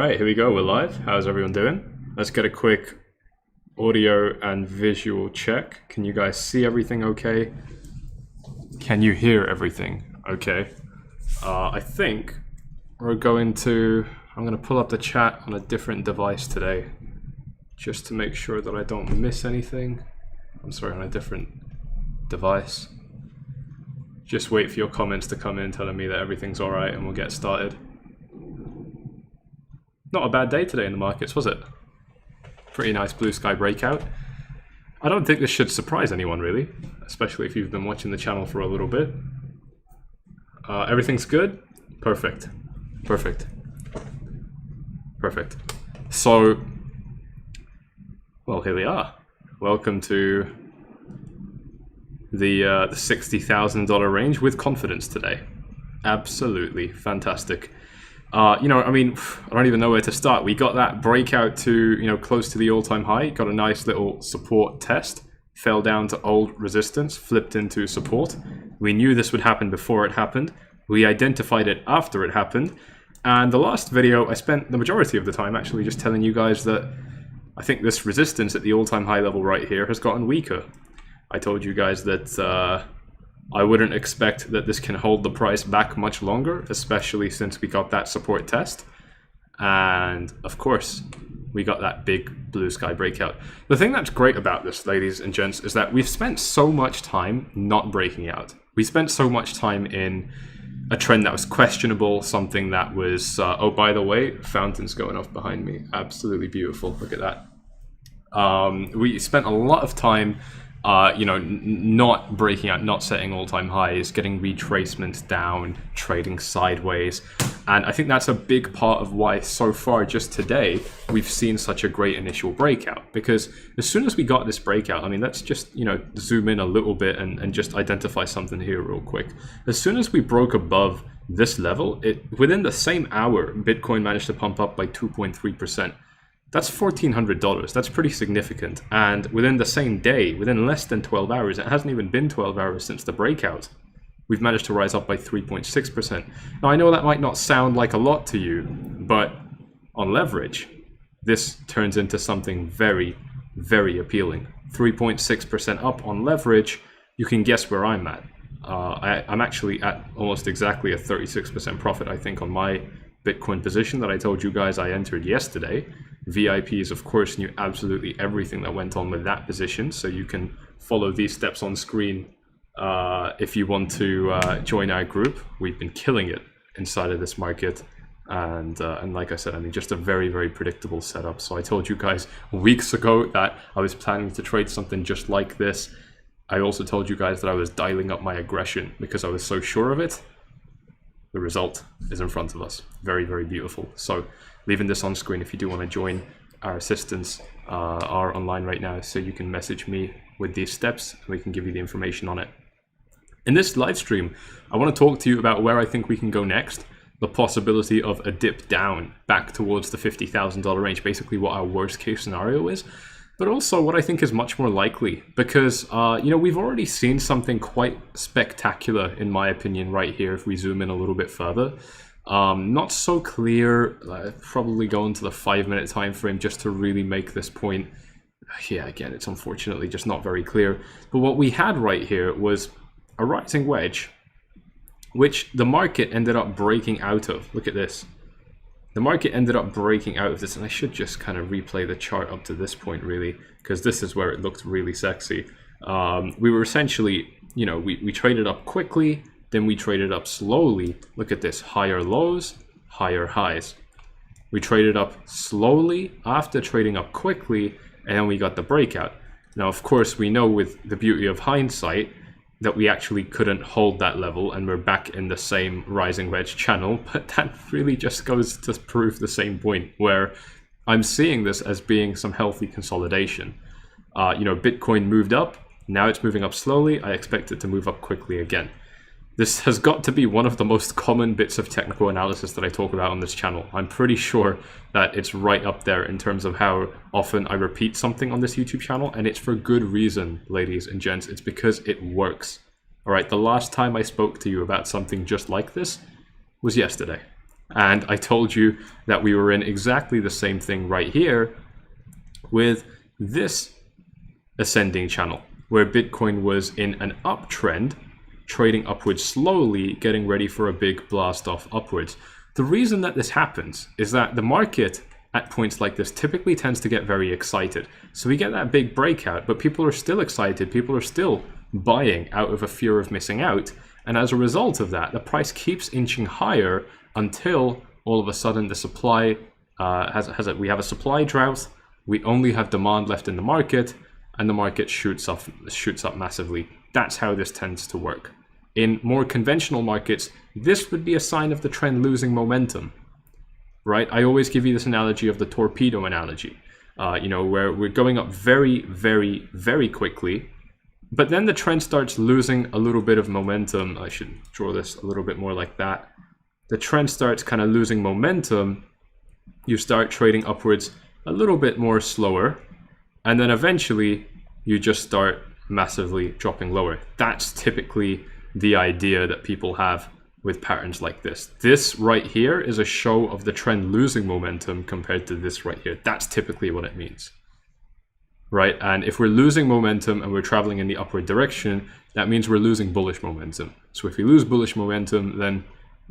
Alright, here we go, we're live. How's everyone doing? Let's get a quick audio and visual check. Can you guys see everything okay? Can you hear everything okay? I think I'm going to pull up the chat on a different device today, just to make sure that I don't miss anything. I'm sorry, on a different device. Just wait for your comments to come in telling me that everything's alright and we'll get started. Not a bad day today in the markets, was it? Pretty nice blue sky breakout. I don't think this should surprise anyone really, especially if you've been watching the channel for a little bit. Everything's good? Perfect. Perfect. Perfect. So, well, here we are. Welcome to the $60,000 range with confidence today. Absolutely fantastic. You know, I mean, I don't even know where to start. We got that breakout to, you know, close to the all-time high, got a nice little support test, fell down to old resistance, flipped into support. We knew this would happen before it happened. We identified it after it happened. And the last video, I spent the majority of the time actually just telling you guys that I think this resistance at the all-time high level right here has gotten weaker. I told you guys that I wouldn't expect that this can hold the price back much longer, especially since we got that support test. And of course, we got that big blue sky breakout. The thing that's great about this, ladies and gents, is that we've spent so much time not breaking out. We spent so much time in a trend that was questionable, something that was, oh, by the way, fountains going off behind me. Absolutely beautiful. Look at that. We spent a lot of time you know, not breaking out, not setting all-time highs, getting retracements down, trading sideways. And I think that's a big part of why so far just today we've seen such a great initial breakout. Because as soon as we got this breakout, I mean, let's just, you know, zoom in a little bit and just identify something here real quick. As soon as we broke above this level, within the same hour, Bitcoin managed to pump up by 2.3%. That's $1,400. That's pretty significant. And within the same day, within less than 12 hours, it hasn't even been 12 hours since the breakout, we've managed to rise up by 3.6%. Now, I know that might not sound like a lot to you, but on leverage, this turns into something very, very appealing. 3.6% up on leverage, you can guess where I'm at. I'm actually at almost exactly a 36% profit, I think, on my Bitcoin position that I told you guys I entered yesterday. VIPs, of course, knew absolutely everything that went on with that position, so you can follow these steps on screen if you want to join our group. We've been killing it inside of this market, and like I said, I mean, just a very, very predictable setup. So I told you guys weeks ago that I was planning to trade something just like this. I also told you guys that I was dialing up my aggression because I was so sure of it. The result is in front of us. Very, very beautiful. So leaving this on screen, if you do want to join, our assistants are online right now, so you can message me with these steps and we can give you the information on it. In this live stream, I want to talk to you about where I think we can go next, the possibility of a dip down back towards the $50,000 range, basically what our worst case scenario is, but also what I think is much more likely, because you know, we've already seen something quite spectacular, in my opinion, right here. If we zoom in a little bit further, not so clear. Probably go into the 5-minute time frame just to really make this point. Yeah, again, it's unfortunately just not very clear. But what we had right here was a rising wedge, which the market ended up breaking out of. Look at this. The market ended up breaking out of this, and I should just kind of replay the chart up to this point, really, because this is where it looked really sexy. We were essentially, you know, we traded up quickly, then we traded up slowly. Look at this, higher lows, higher highs. We traded up slowly after trading up quickly, and then we got the breakout. Now, of course, we know with the beauty of hindsight that we actually couldn't hold that level and we're back in the same rising wedge channel, but that really just goes to prove the same point, where I'm seeing this as being some healthy consolidation. You know, Bitcoin moved up, now it's moving up slowly. I expect it to move up quickly again. This has got to be one of the most common bits of technical analysis that I talk about on this channel. I'm pretty sure that it's right up there in terms of how often I repeat something on this YouTube channel, and it's for good reason, ladies and gents. It's because it works. All right, the last time I spoke to you about something just like this was yesterday. And I told you that we were in exactly the same thing right here with this ascending channel, where Bitcoin was in an uptrend, trading upwards slowly, getting ready for a big blast off upwards. The reason that this happens is that the market at points like this typically tends to get very excited. So we get that big breakout, but people are still excited. People are still buying out of a fear of missing out. And as a result of that, the price keeps inching higher until all of a sudden the supply we have a supply drought. We only have demand left in the market, and the market shoots up massively. That's how this tends to work. In more conventional markets, this would be a sign of the trend losing momentum, right? I always give you this analogy of the torpedo analogy, where we're going up very, very, very quickly, but then the trend starts losing a little bit of momentum. I should draw this a little bit more like that. The trend starts kind of losing momentum. You start trading upwards a little bit more slower, and then eventually you just start massively dropping lower. That's typically the idea that people have with patterns like this. This right here is a show of the trend losing momentum compared to this right here. That's typically what it means, right? And if we're losing momentum and we're traveling in the upward direction, that means we're losing bullish momentum. So if we lose bullish momentum, then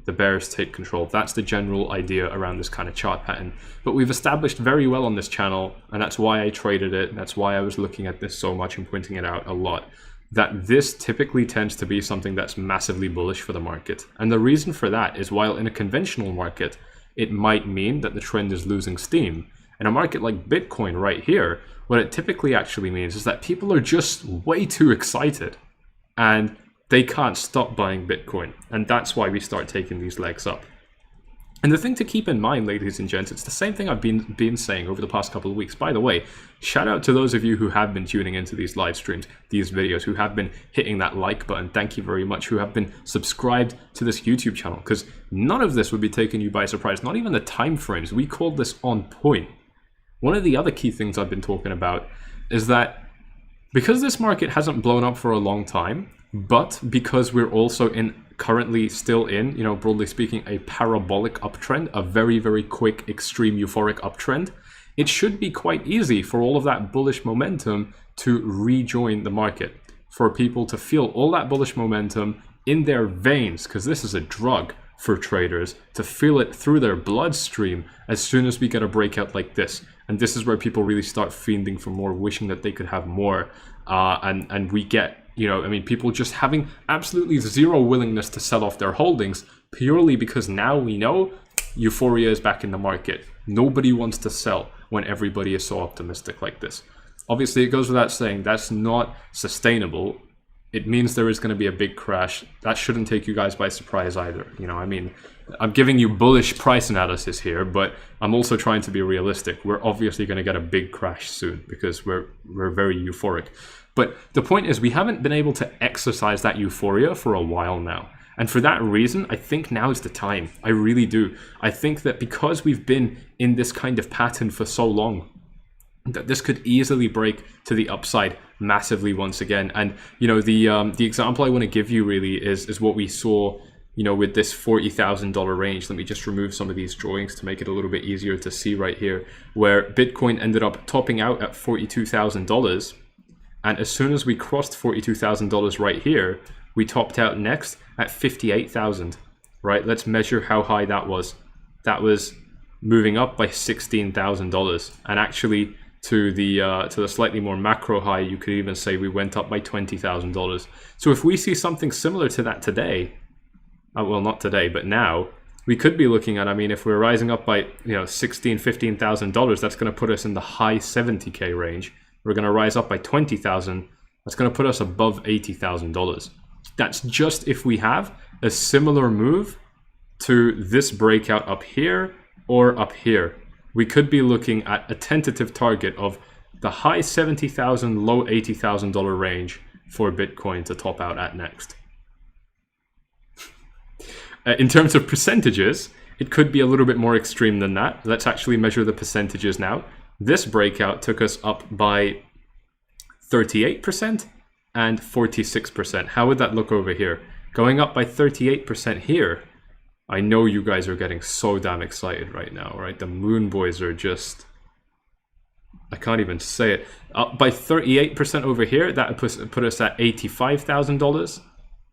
the bears take control. That's the general idea around this kind of chart pattern. But we've established very well on this channel, and that's why I traded it. That's why I was looking at this so much and pointing it out a lot, that this typically tends to be something that's massively bullish for the market. And the reason for that is, while in a conventional market, it might mean that the trend is losing steam. In a market like Bitcoin right here, what it typically actually means is that people are just way too excited and they can't stop buying Bitcoin. And that's why we start taking these legs up. And the thing to keep in mind, ladies and gents, it's the same thing I've been saying over the past couple of weeks. By the way, shout out to those of you who have been tuning into these live streams, these videos, who have been hitting that like button. Thank you very much. Who have been subscribed to this YouTube channel, because none of this would be taking you by surprise. Not even the time frames. We called this on point. One of the other key things I've been talking about is that because this market hasn't blown up for a long time, but because we're also currently still in, broadly speaking, a parabolic uptrend, a very, very quick, extreme euphoric uptrend, it should be quite easy for all of that bullish momentum to rejoin the market, for people to feel all that bullish momentum in their veins, because this is a drug for traders, to feel it through their bloodstream as soon as we get a breakout like this. And this is where people really start fiending for more, wishing that they could have more. And we get, people just having absolutely zero willingness to sell off their holdings, purely because now we know euphoria is back in the market. Nobody wants to sell when everybody is so optimistic like this. Obviously, it goes without saying that's not sustainable. It means there is going to be a big crash. That shouldn't take you guys by surprise either. I'm giving you bullish price analysis here, but I'm also trying to be realistic. We're obviously going to get a big crash soon because we're very euphoric. But the point is, we haven't been able to exercise that euphoria for a while now. And for that reason, I think now is the time. I really do. I think that because we've been in this kind of pattern for so long, that this could easily break to the upside massively once again. And the example I want to give you really is what we saw with this $40,000 range. Let me just remove some of these drawings to make it a little bit easier to see right here, where Bitcoin ended up topping out at $42,000. And as soon as we crossed $42,000 right here, we topped out next at $58,000, right? Let's measure how high that was. That was moving up by $16,000. And actually, to the slightly more macro high, you could even say we went up by $20,000. So if we see something similar to that today, well, not today, but now, we could be looking at, if we're rising up by $16,000, $15,000, that's going to put us in the high 70K range. We're going to rise up by 20,000. That's going to put us above $80,000. That's just if we have a similar move to this breakout up here or up here. We could be looking at a tentative target of the high $70,000, low $80,000 range for Bitcoin to top out at next. In terms of percentages, it could be a little bit more extreme than that. Let's actually measure the percentages now. This breakout took us up by 38% and 46%. How would that look over here? Going up by 38% here I know you guys are getting so damn excited right now, right? The Moon Boys are just, I can't even say it. Up by 38% over here, that put us at $85,000.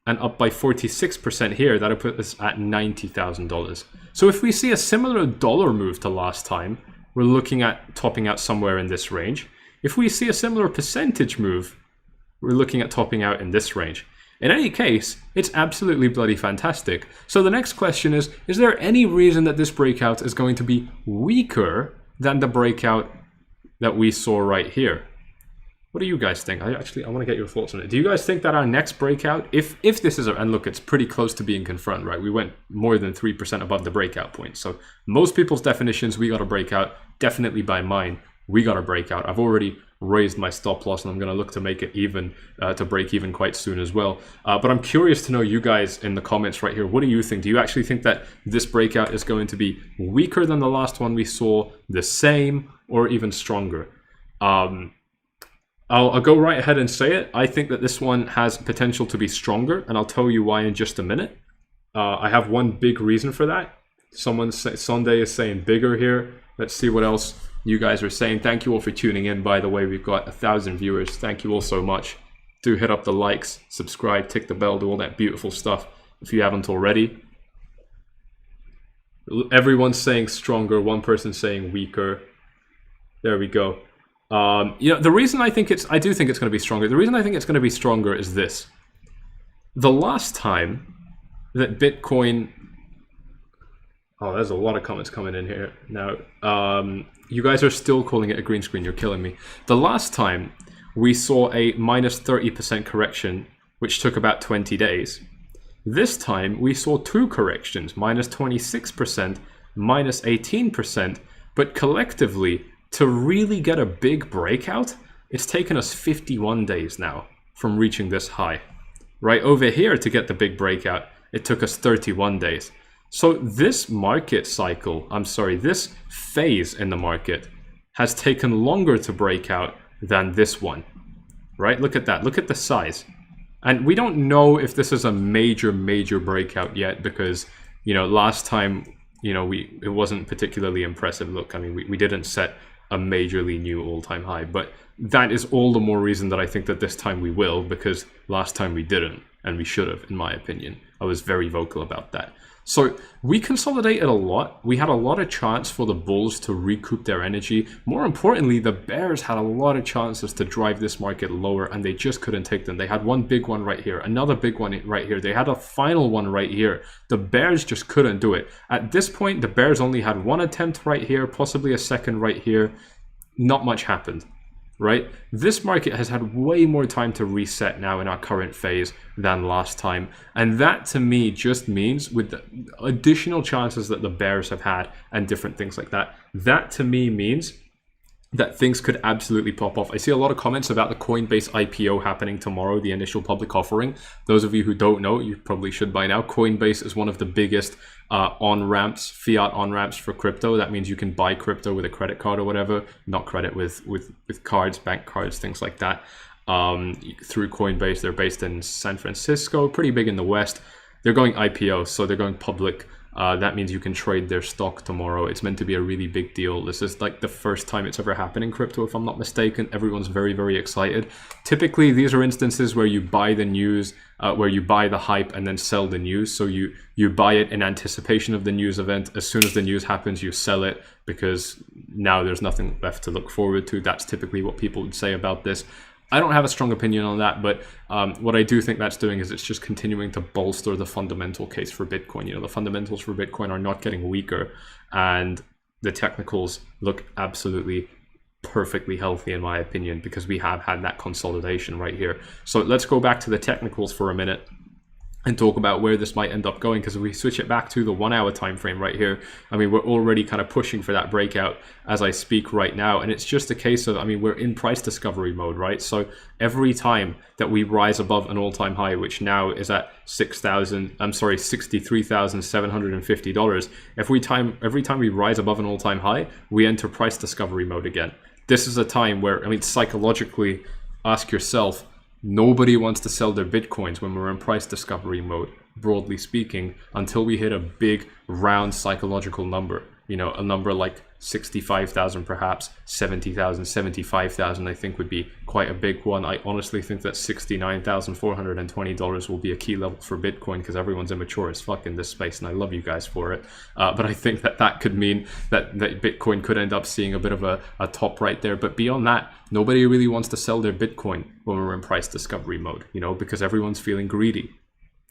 And up by 46% here, that'll put us at $90,000. So if we see a similar dollar move to last time, we're looking at topping out somewhere in this range. If we see a similar percentage move, we're looking at topping out in this range. In any case, it's absolutely bloody fantastic. So the next question is there any reason that this breakout is going to be weaker than the breakout that we saw right here? What do you guys think? I want to get your thoughts on it. Do you guys think that our next breakout, if this is, and look, it's pretty close to being confirmed, right? We went more than 3% above the breakout point. So most people's definitions, we got a breakout. Definitely by mine, we got a breakout. I've already raised my stop loss, and I'm going to look to make it even, to break even quite soon as well. But I'm curious to know you guys in the comments right here. What do you think? Do you actually think that this breakout is going to be weaker than the last one we saw, the same, or even stronger? I'll go right ahead and say it. I think that this one has potential to be stronger, and I'll tell you why in just a minute. I have one big reason for that. Sunday is saying bigger here. Let's see what else you guys are saying. Thank you all for tuning in, by the way. We've got 1,000 viewers. Thank you all so much. Do hit up the likes, subscribe, tick the bell, do all that beautiful stuff if you haven't already. Everyone's saying stronger, one person saying weaker. There we go. The reason I do think it's going to be stronger. The reason I think it's going to be stronger is this. The last time that Bitcoin, there's a lot of comments coming in here now. You guys are still calling it a green screen. You're killing me. The last time we saw a minus 30% correction, which took about 20 days. This time we saw two corrections, minus 26%, minus 18%, but collectively, to really get a big breakout, it's taken us 51 days now from reaching this high. Right over here to get the big breakout, it took us 31 days. So this market cycle, this phase in the market has taken longer to break out than this one, right? Look at that, look at the size. And we don't know if this is a major breakout yet because, last time, it wasn't particularly impressive. Look, I mean, we didn't set a majorly new all-time high, but that is all the more reason that I think that this time we will, because last time we didn't, and we should have, in my opinion. I was very vocal about that. So we consolidated a lot. We had a lot of chance for the bulls to recoup their energy. More importantly, the bears had a lot of chances to drive this market lower, and they just couldn't take them. They had one big one right here, another big one right here. They had a final one right here. The bears just couldn't do it. At this point, the bears only had one attempt right here, possibly a second right here. Not much happened. Right? This market has had way more time to reset now in our current phase than last time. And that to me just means, with the additional chances that the bears have had and different things like that, that to me means that things could absolutely pop off. I see a lot of comments about the Coinbase IPO happening tomorrow, the initial public offering. Those of you who don't know, you probably should by now. Coinbase is one of the biggest on-ramps, fiat on-ramps for crypto. That means you can buy crypto with a credit card or whatever, not credit with cards, bank cards, things like that. Through Coinbase, they're based in San Francisco, pretty big in the West. They're going IPO, so they're going public. That means you can trade their stock tomorrow. It's meant to be a really big deal. This is like the first time it's ever happened in crypto, if I'm not mistaken. Everyone's very excited. Typically, these are instances where you buy the news, where you buy the hype and then sell the news. So you buy it in anticipation of the news event. As soon as the news happens, you sell it because now there's nothing left to look forward to. That's typically what people would say about this. I don't have a strong opinion on that, but what I do think that's doing is it's just continuing to bolster the fundamental case for Bitcoin. The fundamentals for Bitcoin are not getting weaker, and the technicals look absolutely perfectly healthy in my opinion, because we have had that consolidation right here. So let's go back to the technicals for a minute and talk about where this might end up going, because if we switch it back to the 1 hour time frame right here, I mean, we're already kind of pushing for that breakout as I speak right now. And it's just a case of, I mean, we're in price discovery mode, right? So every time that we rise above an all-time high, which now is at $63,750, every time we rise above an all-time high, we enter price discovery mode again. This is a time where, I mean, psychologically, ask yourself, nobody wants to sell their Bitcoins when we're in price discovery mode, broadly speaking, until we hit a big round psychological number. You know, a number like 65,000, perhaps 70,000, 75,000, I think would be quite a big one. I honestly think that $69,420 will be a key level for Bitcoin, because everyone's immature as fuck in this space, and I love you guys for it. But I think that that could mean that Bitcoin could end up seeing a bit of a top right there. But beyond that, nobody really wants to sell their Bitcoin when we're in price discovery mode, you know, because everyone's feeling greedy.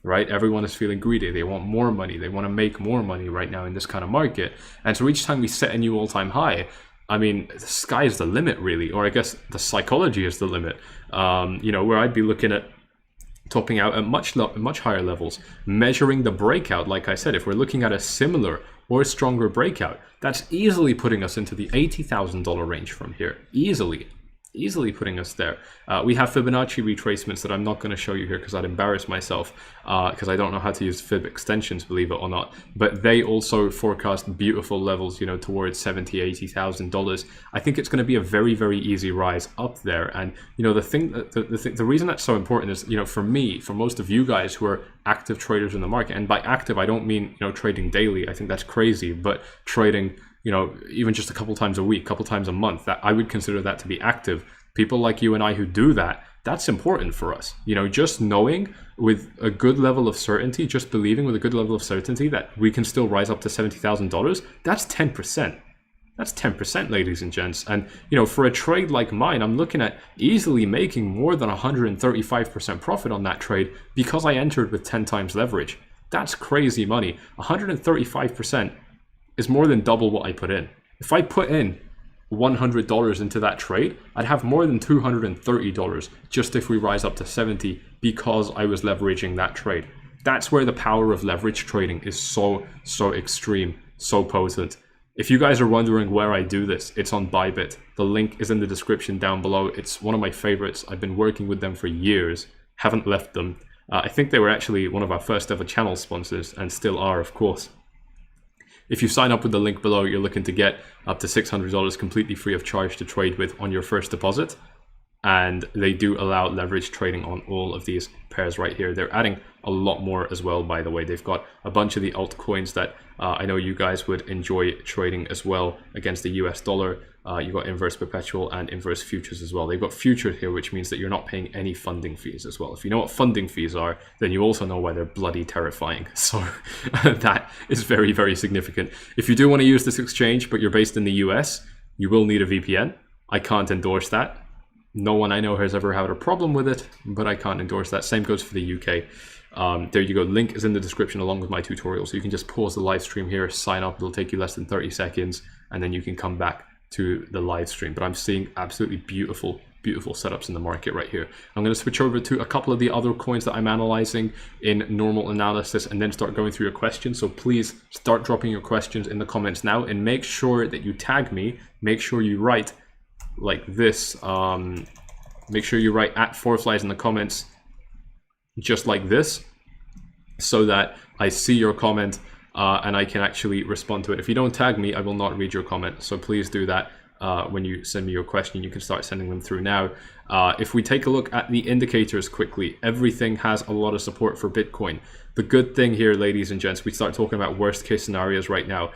Right? Everyone is feeling greedy. They want more money. They want to make more money right now in this kind of market. And so each time we set a new all-time high, I mean, the sky is the limit, really. Or I guess the psychology is the limit. You know, where I'd be looking at topping out at much higher levels, measuring the breakout. Like I said, if we're looking at a similar or stronger breakout, that's easily putting us into the $80,000 range from here. Easily putting us there. We have Fibonacci retracements that I'm not going to show you here because I'd embarrass myself, because I don't know how to use Fib extensions, believe it or not. But they also forecast beautiful levels, you know, towards $70,000, $80,000. I think it's going to be a very, very easy rise up there. And you know, the reason that's so important is, you know, for me, for most of you guys who are active traders in the market, and by active I don't mean, you know, trading daily. I think that's crazy, but trading, you know, even just a couple times a week, couple times a month, that I would consider that to be active. People like you and I who do that, that's important for us. You know, just knowing with a good level of certainty, just believing with a good level of certainty that we can still rise up to $70,000, that's 10%. That's 10%, ladies and gents. And, you know, for a trade like mine, I'm looking at easily making more than 135% profit on that trade because I entered with 10 times leverage. That's crazy money. 135% is more than double what I put in. If I put in $100 into that trade, I'd have more than $230 just if we rise up to 70 because I was leveraging that trade. That's where the power of leverage trading is so extreme, so potent. If you guys are wondering where I do this, it's on Bybit. The link is in the description down below. It's one of my favorites. I've been working with them for years, haven't left them. I think they were actually one of our first ever channel sponsors, and still are, of course. If you sign up with the link below, you're looking to get up to $600 completely free of charge to trade with on your first deposit. And they do allow leverage trading on all of these pairs right here. They're adding a lot more as well, by the way. They've got a bunch of the altcoins that I know you guys would enjoy trading as well against the US dollar. You've got inverse perpetual and inverse futures as well. They've got futures here, which means that you're not paying any funding fees as well. If you know what funding fees are, then you also know why they're bloody terrifying. So that is very, very significant. If you do want to use this exchange, but you're based in the US, you will need a VPN. I can't endorse that. No one I know has ever had a problem with it, but I can't endorse that. Same goes for the UK. There you go. Link is in the description along with my tutorial. So you can just pause the live stream here, sign up. It'll take you less than 30 seconds, and then you can come back to the live stream. But I'm seeing absolutely beautiful setups in the market right here. I'm going to switch over to a couple of the other coins that I'm analyzing in normal analysis and then start going through your questions. So please start dropping your questions in the comments now, and make sure that you tag me. Make sure you write like this. Make sure you write at FORFLIES in the comments, just like this, so that I see your comment and I can actually respond to it. If you don't tag me, I will not read your comment. So please do that when you send me your question. You can start sending them through now. If we take a look at the indicators quickly, everything has a lot of support for Bitcoin. The good thing here, ladies and gents, we start talking about worst case scenarios right now.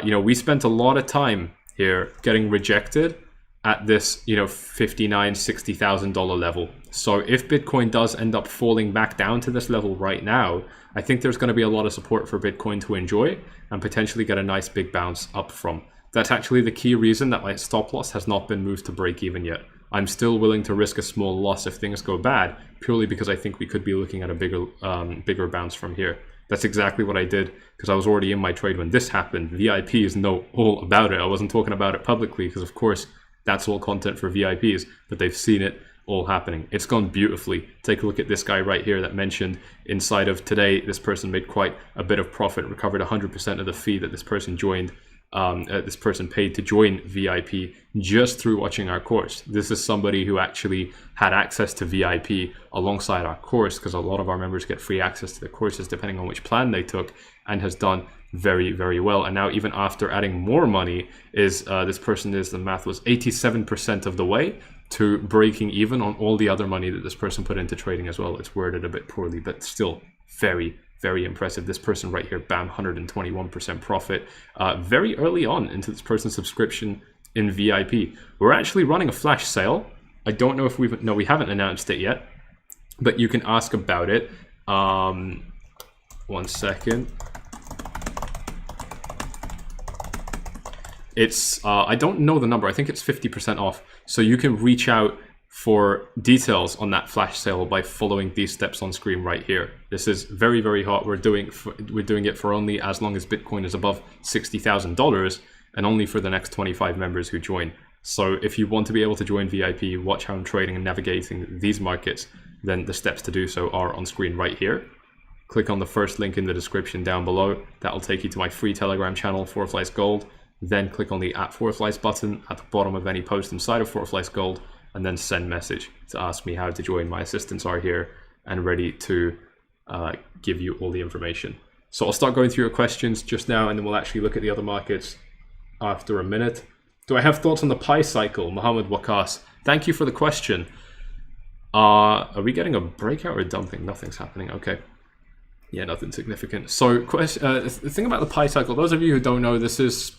You know, we spent a lot of time here getting rejected at this, you know, $59,000, $60,000 level. So if Bitcoin does end up falling back down to this level right now, I think there's going to be a lot of support for Bitcoin to enjoy and potentially get a nice big bounce up from. That's actually the key reason that my stop loss has not been moved to break even yet. I'm still willing to risk a small loss if things go bad, purely because I think we could be looking at a bigger bounce from here. That's exactly what I did, because I was already in my trade when this happened. VIPs know all about it. I wasn't talking about it publicly because, of course, that's all content for VIPs, but they've seen it all happening. It's gone beautifully. Take a look at this guy right here that mentioned inside of today, this person made quite a bit of profit, recovered 100% of the fee that this person joined, this person paid to join VIP just through watching our course. This is somebody who actually had access to VIP alongside our course, because a lot of our members get free access to the courses depending on which plan they took, and has done very, very well. And now, even after adding more money, this person is, the math was 87% of the way to breaking even on all the other money that this person put into trading as well. It's worded a bit poorly, but still very, Very impressive. This person right here, bam, 121% profit. Very early on into this person's subscription in VIP. We're actually running a flash sale. I don't know if we haven't announced it yet, but you can ask about it. 1 second. It's, I don't know the number. I think it's 50% off. So you can reach out for details on that flash sale by following these steps on screen right here. This is very, very hot. We're doing it for only as long as Bitcoin is above $60,000 and only for the next 25 members who join. So if you want to be able to join VIP, watch how I'm trading and navigating these markets, then the steps to do so are on screen right here. Click on the first link in the description down below. That'll take you to my free Telegram channel, FORFLIES Gold. Then click on the @FORFLIES button at the bottom of any post inside of FORFLIES Gold, and then send message to ask me how to join. My assistants are here and ready to give you all the information. So I'll start going through your questions just now, and then we'll actually look at the other markets after a minute. Do I have thoughts on the Pi cycle? Mohammed Wakas, thank you for the question. Are we getting a breakout or dumping? Nothing's happening. Okay. Yeah, nothing significant. So the thing about the Pi cycle, those of you who don't know, this is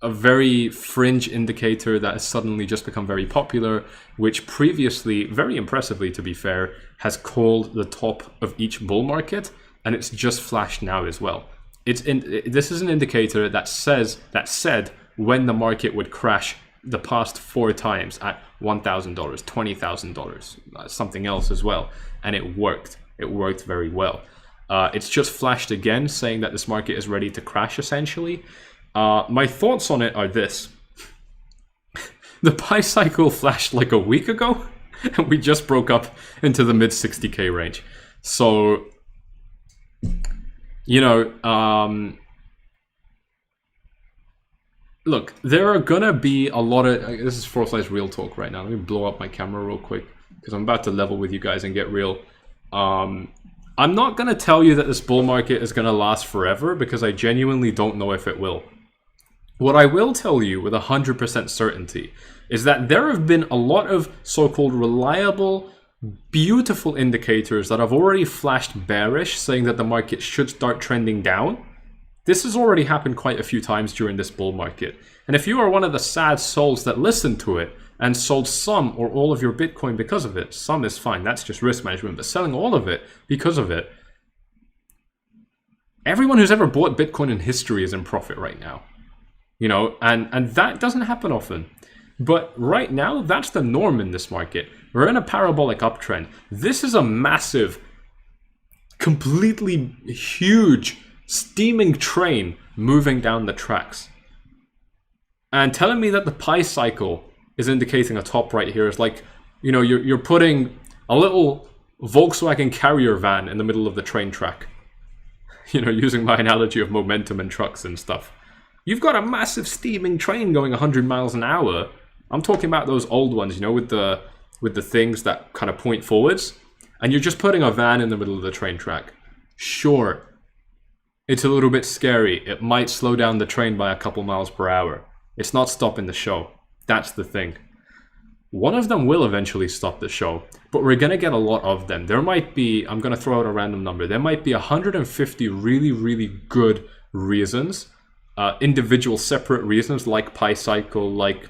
a very fringe indicator that has suddenly just become very popular, which previously, very impressively to be fair, has called the top of each bull market, and it's just flashed now as well. This is an indicator that said when the market would crash the past 4 times at $1,000, $20,000, something else as well, and it worked. It worked very well. It's just flashed again, saying that this market is ready to crash, essentially. My thoughts on it are this. The Pi cycle flashed like a week ago, and we just broke up into the mid 60K range. So, you know, look, there are gonna be a lot of, this is FORFLIES Real Talk right now. Let me blow up my camera real quick, because I'm about to level with you guys and get real. I'm not gonna tell you that this bull market is gonna last forever, because I genuinely don't know if it will. What I will tell you with 100% certainty is that there have been a lot of so-called reliable, beautiful indicators that have already flashed bearish, saying that the market should start trending down. This has already happened quite a few times during this bull market. And if you are one of the sad souls that listened to it and sold some or all of your Bitcoin because of it, some is fine, that's just risk management, but selling all of it because of it, everyone who's ever bought Bitcoin in history is in profit right now. You know, and that doesn't happen often. But right now, that's the norm in this market. We're in a parabolic uptrend. This is a massive, completely huge, steaming train moving down the tracks. And telling me that the Pi cycle is indicating a top right here is like, you know, you're putting a little Volkswagen carrier van in the middle of the train track. You know, using my analogy of momentum and trucks and stuff. You've got a massive steaming train going 100 miles an hour. I'm talking about those old ones, you know, with the things that kind of point forwards. And you're just putting a van in the middle of the train track. Sure, it's a little bit scary. It might slow down the train by a couple miles per hour. It's not stopping the show. That's the thing. One of them will eventually stop the show, but we're going to get a lot of them. There might be, I'm going to throw out a random number, there might be 150 really, really good reasons, individual separate reasons like Pi cycle, like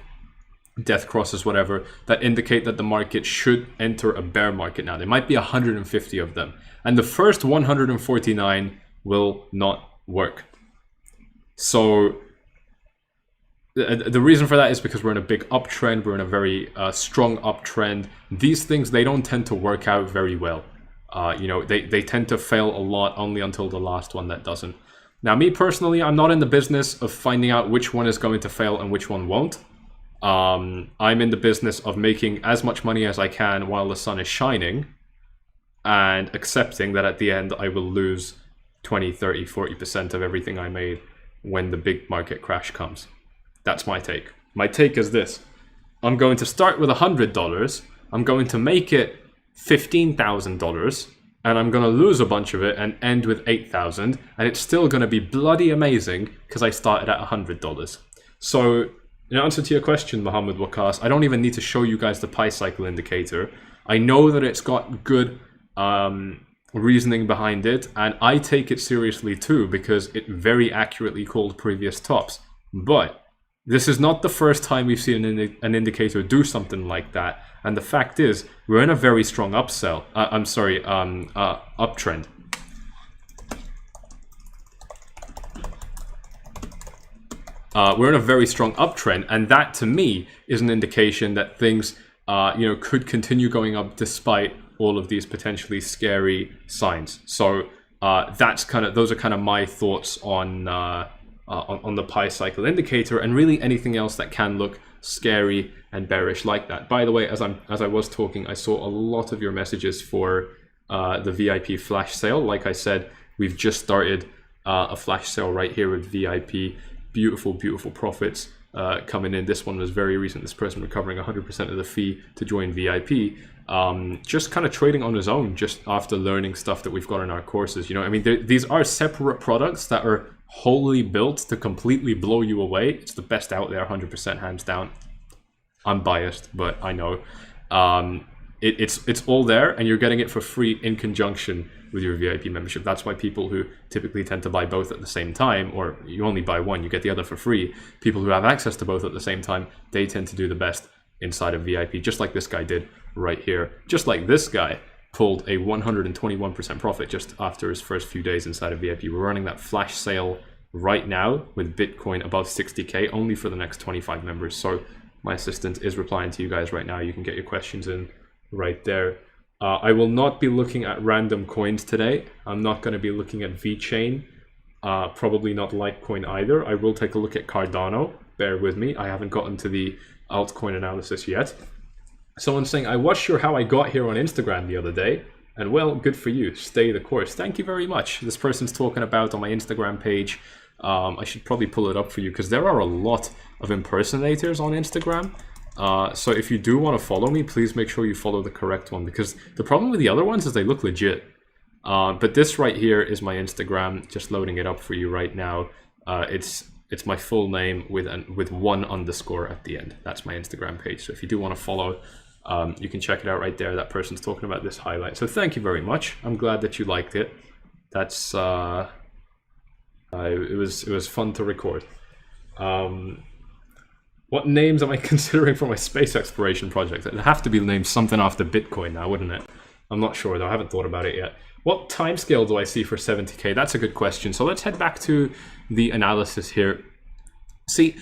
death crosses, whatever, that indicate that the market should enter a bear market now. There might be 150 of them. And the first 149 will not work. So the reason for that is because we're in a big uptrend. We're in a very strong uptrend. These things, they don't tend to work out very well. You know, they tend to fail a lot only until the last one that doesn't. Now, me personally, I'm not in the business of finding out which one is going to fail and which one won't. I'm in the business of making as much money as I can while the sun is shining and accepting that at the end I will lose 20, 30, 40% of everything I made when the big market crash comes. That's my take. My take is this. I'm going to start with $100. I'm going to make it $15,000. And I'm going to lose a bunch of it and end with 8,000. And it's still going to be bloody amazing because I started at $100. So in answer to your question, Mohammed Wakas, I don't even need to show you guys the Pi cycle indicator. I know that it's got good reasoning behind it, and I take it seriously too, because it very accurately called previous tops. But this is not the first time we've seen an indicator do something like that, and the fact is we're in a very strong uptrend. We're in a very strong uptrend, and that to me is an indication that things could continue going up despite all of these potentially scary signs. So those are kind of my thoughts on the pi cycle indicator, and really anything else that can look scary and bearish like that. By the way, as I was talking, I saw a lot of your messages for the VIP flash sale. Like I said, we've just started a flash sale right here with VIP. Beautiful profits coming in. This one was very recent. This person recovering 100% of the fee to join VIP. Just kind of trading on his own, just after learning stuff that we've got in our courses. I mean, these are separate products that are wholly built to completely blow you away. It's the best out there, 100% hands down. I'm biased, but I know. It's all there, and you're getting it for free in conjunction with your VIP membership. That's why people who typically tend to buy both at the same time, or you only buy one, you get the other for free. People who have access to both at the same time, they tend to do the best inside of VIP, just like this guy did right here. Just like this guy pulled a 121% profit just after his first few days inside of VIP. We're running that flash sale right now with Bitcoin above 60K only for the next 25 members. So my assistant is replying to you guys right now. You can get your questions in right there. I will not be looking at random coins today. I'm not going to be looking at VeChain, probably not Litecoin either. I will take a look at Cardano. Bear with me. I haven't gotten to the altcoin analysis yet. Someone's saying, I was sure how I got here on Instagram the other day. And well, good for you. Stay the course. Thank you very much. This person's talking about on my Instagram page. I should probably pull it up for you because there are a lot of impersonators on Instagram. So if you do want to follow me, please make sure you follow the correct one, because the problem with the other ones is they look legit. But this right here is my Instagram. Just loading it up for you right now. It's my full name with one underscore at the end. That's my Instagram page. So if you do want to follow, you can check it out right there. That person's talking about this highlight. So thank you very much. I'm glad that you liked it. That's it was fun to record. What names am I considering for my space exploration project? It'd have to be named something after Bitcoin now, wouldn't it? I'm not sure though. I haven't thought about it yet. What timescale do I see for 70K? That's a good question. So let's head back to the analysis here. See,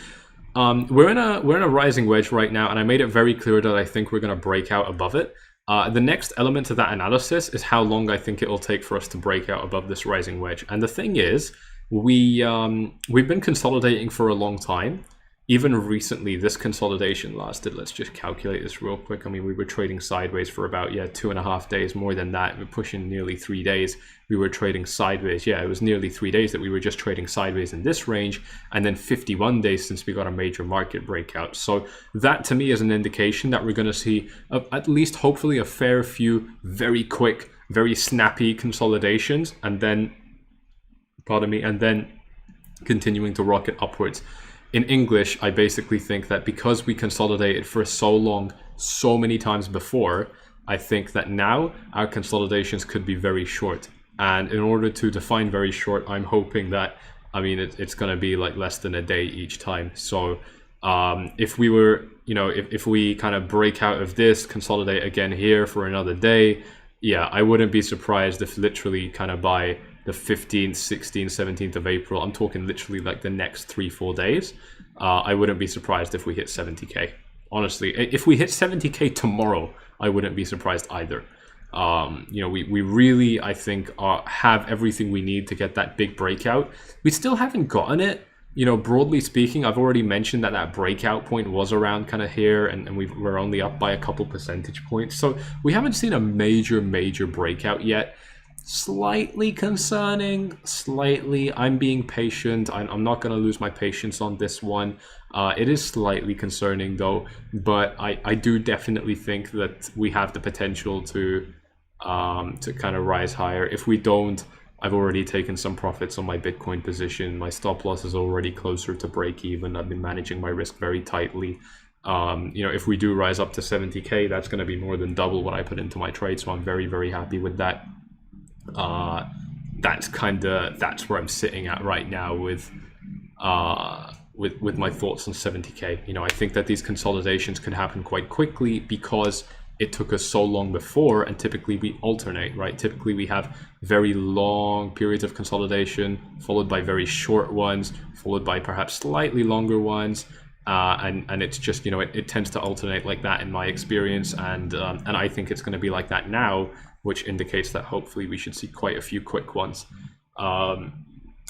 we're in a rising wedge right now, and I made it very clear that I think we're going to break out above it. The next element to that analysis is how long I think it will take for us to break out above this rising wedge. And the thing is, we've been consolidating for a long time. Even recently, this consolidation lasted, let's just calculate this real quick. I mean, we were trading sideways for about, 2.5 days, more than that. We're pushing nearly 3 days. We were trading sideways. Yeah, it was nearly 3 days that we were just trading sideways in this range, and then 51 days since we got a major market breakout. So that to me is an indication that we're going to see at least hopefully a fair few very quick, very snappy consolidations, and then, and then continuing to rocket upwards. In English, I basically think that because we consolidated for so long, so many times before, I think that now our consolidations could be very short. And in order to define very short, I'm hoping that, it's going to be like less than a day each time. So if we were, if we kind of break out of this, consolidate again here for another day, yeah, I wouldn't be surprised if literally kind of by the 15th, 16th, 17th of April, I'm talking literally like the next 3-4 days, I wouldn't be surprised if we hit 70K. Honestly, if we hit 70K tomorrow, I wouldn't be surprised either. We really, I think, have everything we need to get that big breakout. We still haven't gotten it. Broadly speaking, I've already mentioned that breakout point was around kind of here, and we're only up by a couple percentage points. So we haven't seen a major breakout yet. Slightly concerning, slightly. I'm being patient. I'm not going to lose my patience on this one. It is slightly concerning though, but I do definitely think that we have the potential to kind of rise higher. If we don't, I've already taken some profits on my Bitcoin position. My stop loss is already closer to break even. I've been managing my risk very tightly. If we do rise up to 70K, that's going to be more than double what I put into my trade. So I'm very happy with that. That's where I'm sitting at right now with my thoughts on 70k. You know, I think that these consolidations could happen quite quickly because it took us so long before, and typically we alternate, right? Typically we have very long periods of consolidation followed by very short ones, followed by perhaps slightly longer ones, and it's just, you know, it tends to alternate like that in my experience, and I think it's going to be like that now, which indicates that hopefully we should see quite a few quick ones.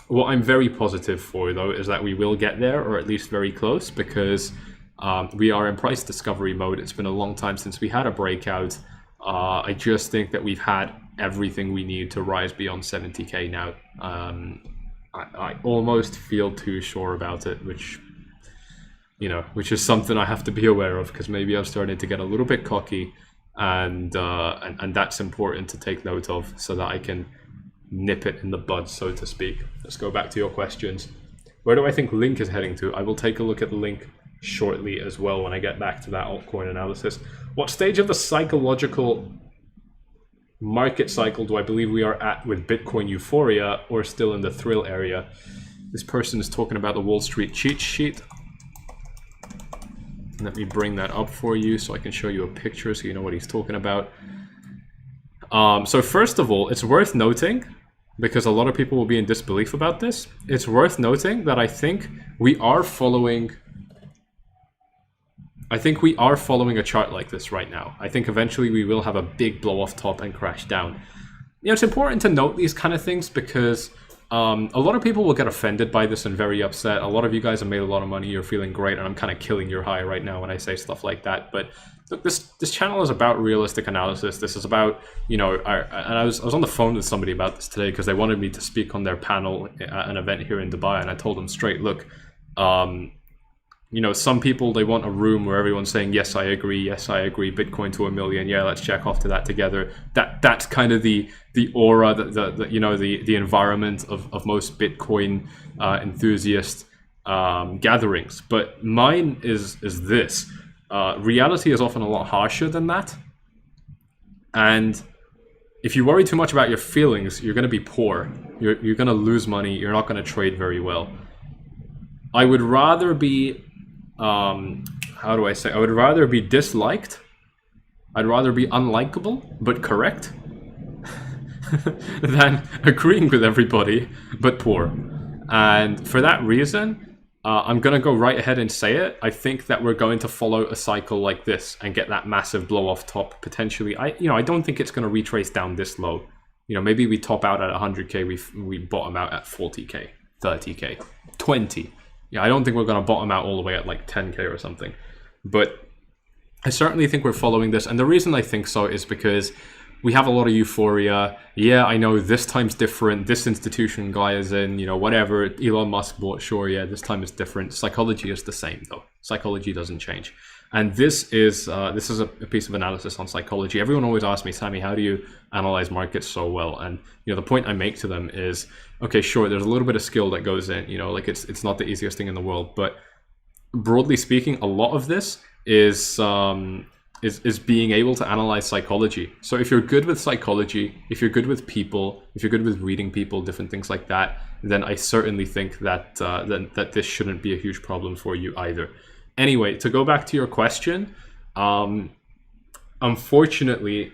What I'm very positive for, though, is that we will get there, or at least very close, because we are in price discovery mode. It's been a long time since we had a breakout. I just think that we've had everything we need to rise beyond 70k now. I almost feel too sure about it, which is something I have to be aware of, because maybe I'm starting to get a little bit cocky, and that's important to take note of so that I can nip it in the bud, so to speak. Let's go back to your questions. Where do I think Link is heading to? I will take a look at Link shortly as well when I get back to that altcoin analysis. What stage of the psychological market cycle do I believe we are at with Bitcoin euphoria, or still in the thrill area? This person is talking about the Wall Street cheat sheet. Let me bring that up for you so I can show you a picture so you know what he's talking about. So first of all, it's worth noting, because a lot of people will be in disbelief about this, it's worth noting that I think we are following a chart like this right now. I think eventually we will have a big blow off top and crash down. You know, it's important to note these kind of things because a lot of people will get offended by this and very upset. A lot of you guys have made a lot of money, you're feeling great, and I'm kind of killing your high right now when I say stuff like that. But look, this channel is about realistic analysis. This is about, you know, and I was on the phone with somebody about this today because they wanted me to speak on their panel at an event here in Dubai, and I told them straight, look, you know, some people, they want a room where everyone's saying, yes, I agree, Bitcoin to 1 million, yeah, let's check off to that together. That's kind of the aura, the environment of most Bitcoin enthusiast gatherings. But mine is this. Reality is often a lot harsher than that. And if you worry too much about your feelings, you're going to be poor. You're going to lose money. You're not going to trade very well. I would rather be, I would rather be disliked. I'd rather be unlikable, but correct, than agreeing with everybody, but poor. And for that reason, I'm going to go right ahead and say it. I think that we're going to follow a cycle like this and get that massive blow off top potentially. I don't think it's going to retrace down this low. You know, maybe we top out at 100k, we bottom out at 40k, 30k, 20. Yeah, I don't think we're going to bottom out all the way at like 10k or something. But I certainly think we're following this. And the reason I think so is because we have a lot of euphoria. Yeah, I know this time's different. This institution guy is in, you know, whatever. Elon Musk bought, sure, yeah, this time is different. Psychology is the same, though. Psychology doesn't change. And this is a piece of analysis on psychology. Everyone always asks me, Sammy, how do you analyze markets so well? And, you know, the point I make to them is, okay, sure, there's a little bit of skill that goes in, you know, like it's not the easiest thing in the world. But broadly speaking, a lot of this is being able to analyze psychology. So if you're good with psychology, if you're good with people, if you're good with reading people, different things like that, then I certainly think that that this shouldn't be a huge problem for you either. Anyway, to go back to your question, unfortunately,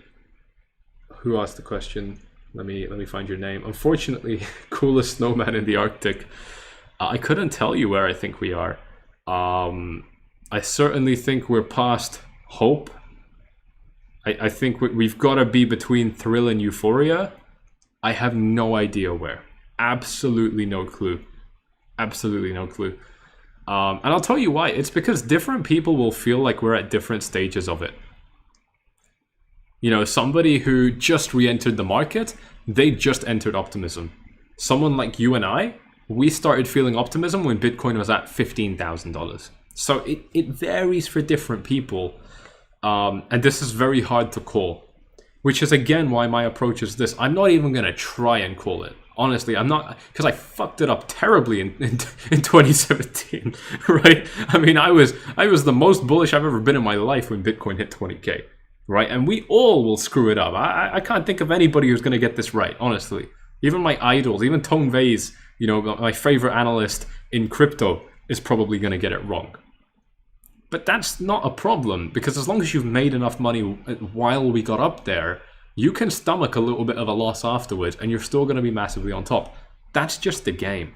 who asked the question? Let me find your name. Unfortunately, coolest snowman in the Arctic. I couldn't tell you where I think we are. I certainly think we're past hope. I think we've got to be between thrill and euphoria. I have no idea where. Absolutely no clue. Absolutely no clue. And I'll tell you why. It's because different people will feel like we're at different stages of it. You know, somebody who just re-entered the market, they just entered optimism. Someone like you and I, we started feeling optimism when Bitcoin was at $15,000. So it varies for different people. And this is very hard to call, which is again why my approach is this. I'm not even going to try and call it. Honestly, I'm not, because I fucked it up terribly in 2017, right? I mean, I was the most bullish I've ever been in my life when Bitcoin hit 20k. right? And we all will screw it up. I can't think of anybody who's going to get this right, honestly. Even my idols, even Tone Vase, you know, my favorite analyst in crypto, is probably going to get it wrong. But that's not a problem, because as long as you've made enough money while we got up there, you can stomach a little bit of a loss afterwards and you're still going to be massively on top. That's just the game.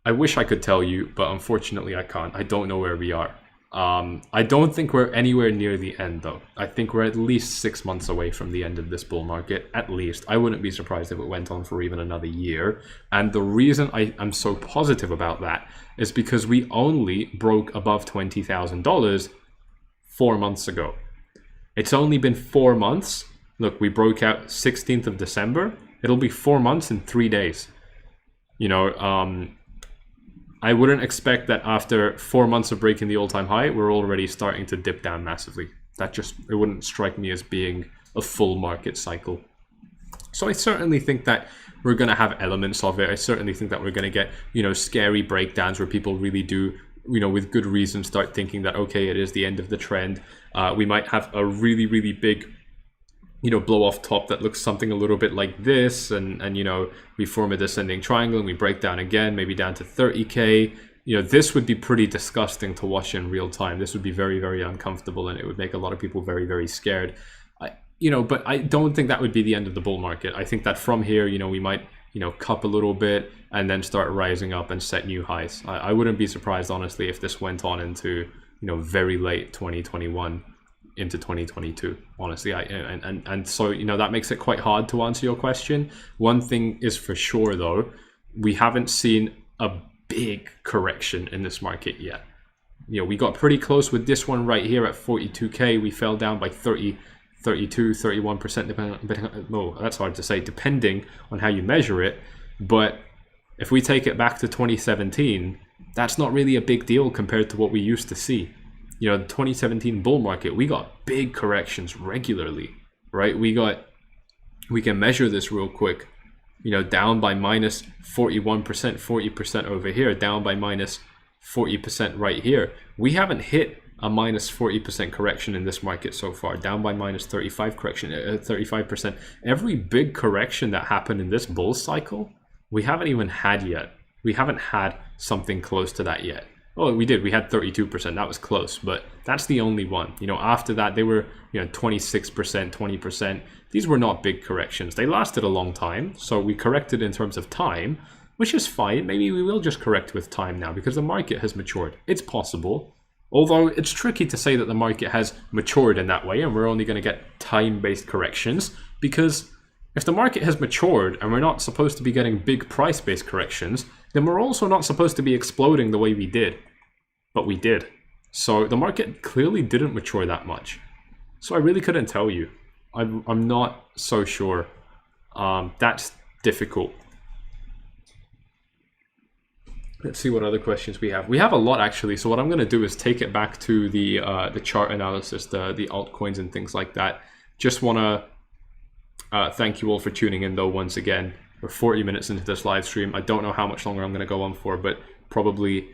I wish I could tell you, but unfortunately I can't. I don't know where we are. I don't think we're anywhere near the end, though. I think we're at least 6 months away from the end of this bull market, at least. I wouldn't be surprised if it went on for even another year. And the reason I'm so positive about that is because we only broke above $20,000 4 months ago. It's only been 4 months. Look, we broke out 16th of December. It'll be 4 months and 3 days. You know, I wouldn't expect that after 4 months of breaking the all-time high, we're already starting to dip down massively. It wouldn't strike me as being a full market cycle. So I certainly think that we're going to have elements of it. I certainly think that we're going to get, you know, scary breakdowns where people really do, you know, with good reason start thinking that, okay, it is the end of the trend. We might have a really, really big, you know, blow off top that looks something a little bit like this, and you know, we form a descending triangle and we break down again, maybe down to 30k. You know, this would be pretty disgusting to watch in real time. This would be very, very uncomfortable, and it would make a lot of people very, very scared. You know, but I don't think that would be the end of the bull market. I think that from here, you know, we might, you know, cup a little bit and then start rising up and set new highs. I wouldn't be surprised, honestly, if this went on into, you know, very late 2021 into 2022, honestly. And so, you know, that makes it quite hard to answer your question. One thing is for sure, though, we haven't seen a big correction in this market yet. You know, we got pretty close with this one right here at 42k. We fell down by 32, 31%, depending, oh, that's hard to say, depending on how you measure it. But if we take it back to 2017, that's not really a big deal compared to what we used to see. You know, the 2017 bull market, we got big corrections regularly, right? We can measure this real quick, you know, down by minus 41%, 40% over here, down by minus 40% right here. We haven't hit a minus 40% correction in this market so far, down by minus 35%. Every big correction that happened in this bull cycle, we haven't even had yet. We haven't had something close to that yet. Oh, we did. We had 32%. That was close, but that's the only one. You know, after that, they were, you know, 26%, 20%. These were not big corrections. They lasted a long time, so we corrected in terms of time, which is fine. Maybe we will just correct with time now because the market has matured. It's possible. Although it's tricky to say that the market has matured in that way and we're only going to get time-based corrections, because if the market has matured and we're not supposed to be getting big price-based corrections, then we're also not supposed to be exploding the way we did. But we did. So the market clearly didn't mature that much. So I really couldn't tell you. I'm not so sure. That's difficult. Let's see what other questions we have. We have a lot, actually. So what I'm going to do is take it back to the chart analysis, the altcoins and things like that. Just want to thank you all for tuning in, though, once again. We're 40 minutes into this live stream. I don't know how much longer I'm going to go on for, but probably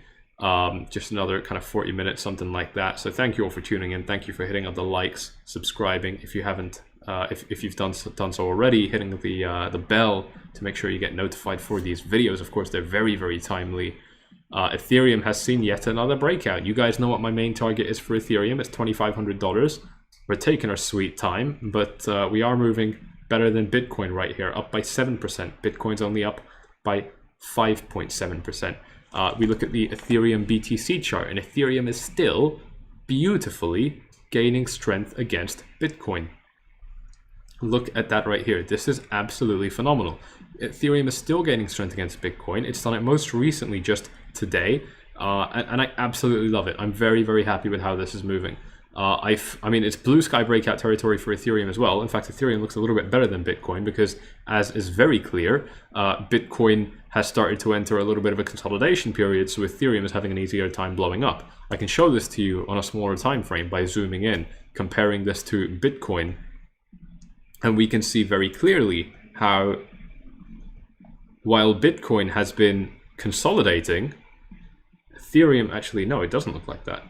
just another kind of 40 minutes, something like that. So thank you all for tuning in. Thank you for hitting up the likes, subscribing. If you haven't, if you've done so already, hitting the bell to make sure you get notified for these videos. Of course, they're very, very timely. Ethereum has seen yet another breakout. You guys know what my main target is for Ethereum. It's $2,500. We're taking our sweet time, but we are moving better than Bitcoin right here, up by 7%. Bitcoin's only up by 5.7%. We look at the Ethereum BTC chart, and Ethereum is still beautifully gaining strength against Bitcoin. Look at that right here. This is absolutely phenomenal. Ethereum is still gaining strength against Bitcoin. It's done it most recently just today, and I absolutely love it. I'm very, very happy with how this is moving. I mean, it's blue sky breakout territory for Ethereum as well. In fact, Ethereum looks a little bit better than Bitcoin because, as is very clear, Bitcoin has started to enter a little bit of a consolidation period, so Ethereum is having an easier time blowing up. I can show this to you on a smaller time frame by zooming in, comparing this to Bitcoin, and we can see very clearly how, while Bitcoin has been consolidating, Ethereum actually, no, it doesn't look like that.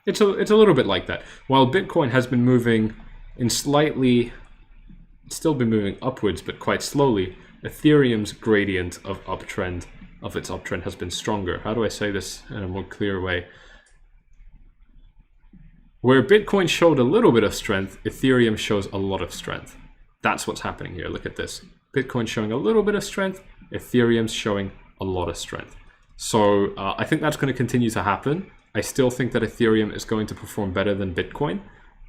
It's a little bit like that. While Bitcoin has been moving in slightly, it's still been moving upwards, but quite slowly, Ethereum's gradient of its uptrend has been stronger. How do I say this in a more clear way? Where Bitcoin showed a little bit of strength, Ethereum shows a lot of strength. That's what's happening here. Look at this. Bitcoin showing a little bit of strength, Ethereum's showing a lot of strength. So I think that's going to continue to happen. I still think that Ethereum is going to perform better than Bitcoin.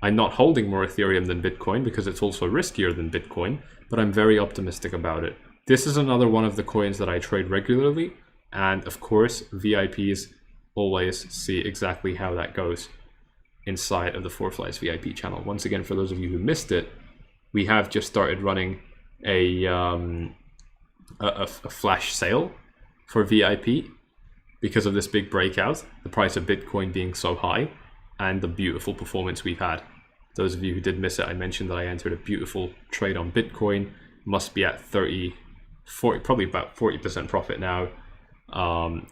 I'm not holding more Ethereum than Bitcoin because it's also riskier than Bitcoin, but I'm very optimistic about it. This is another one of the coins that I trade regularly. And of course, VIPs always see exactly how that goes inside of the FORFLIES VIP channel. Once again, for those of you who missed it, we have just started running a flash sale for VIP because of this big breakout, the price of Bitcoin being so high, and the beautiful performance we've had. Those of you who did miss it, I mentioned that I entered a beautiful trade on Bitcoin. Must be at 40, probably about 40% profit now.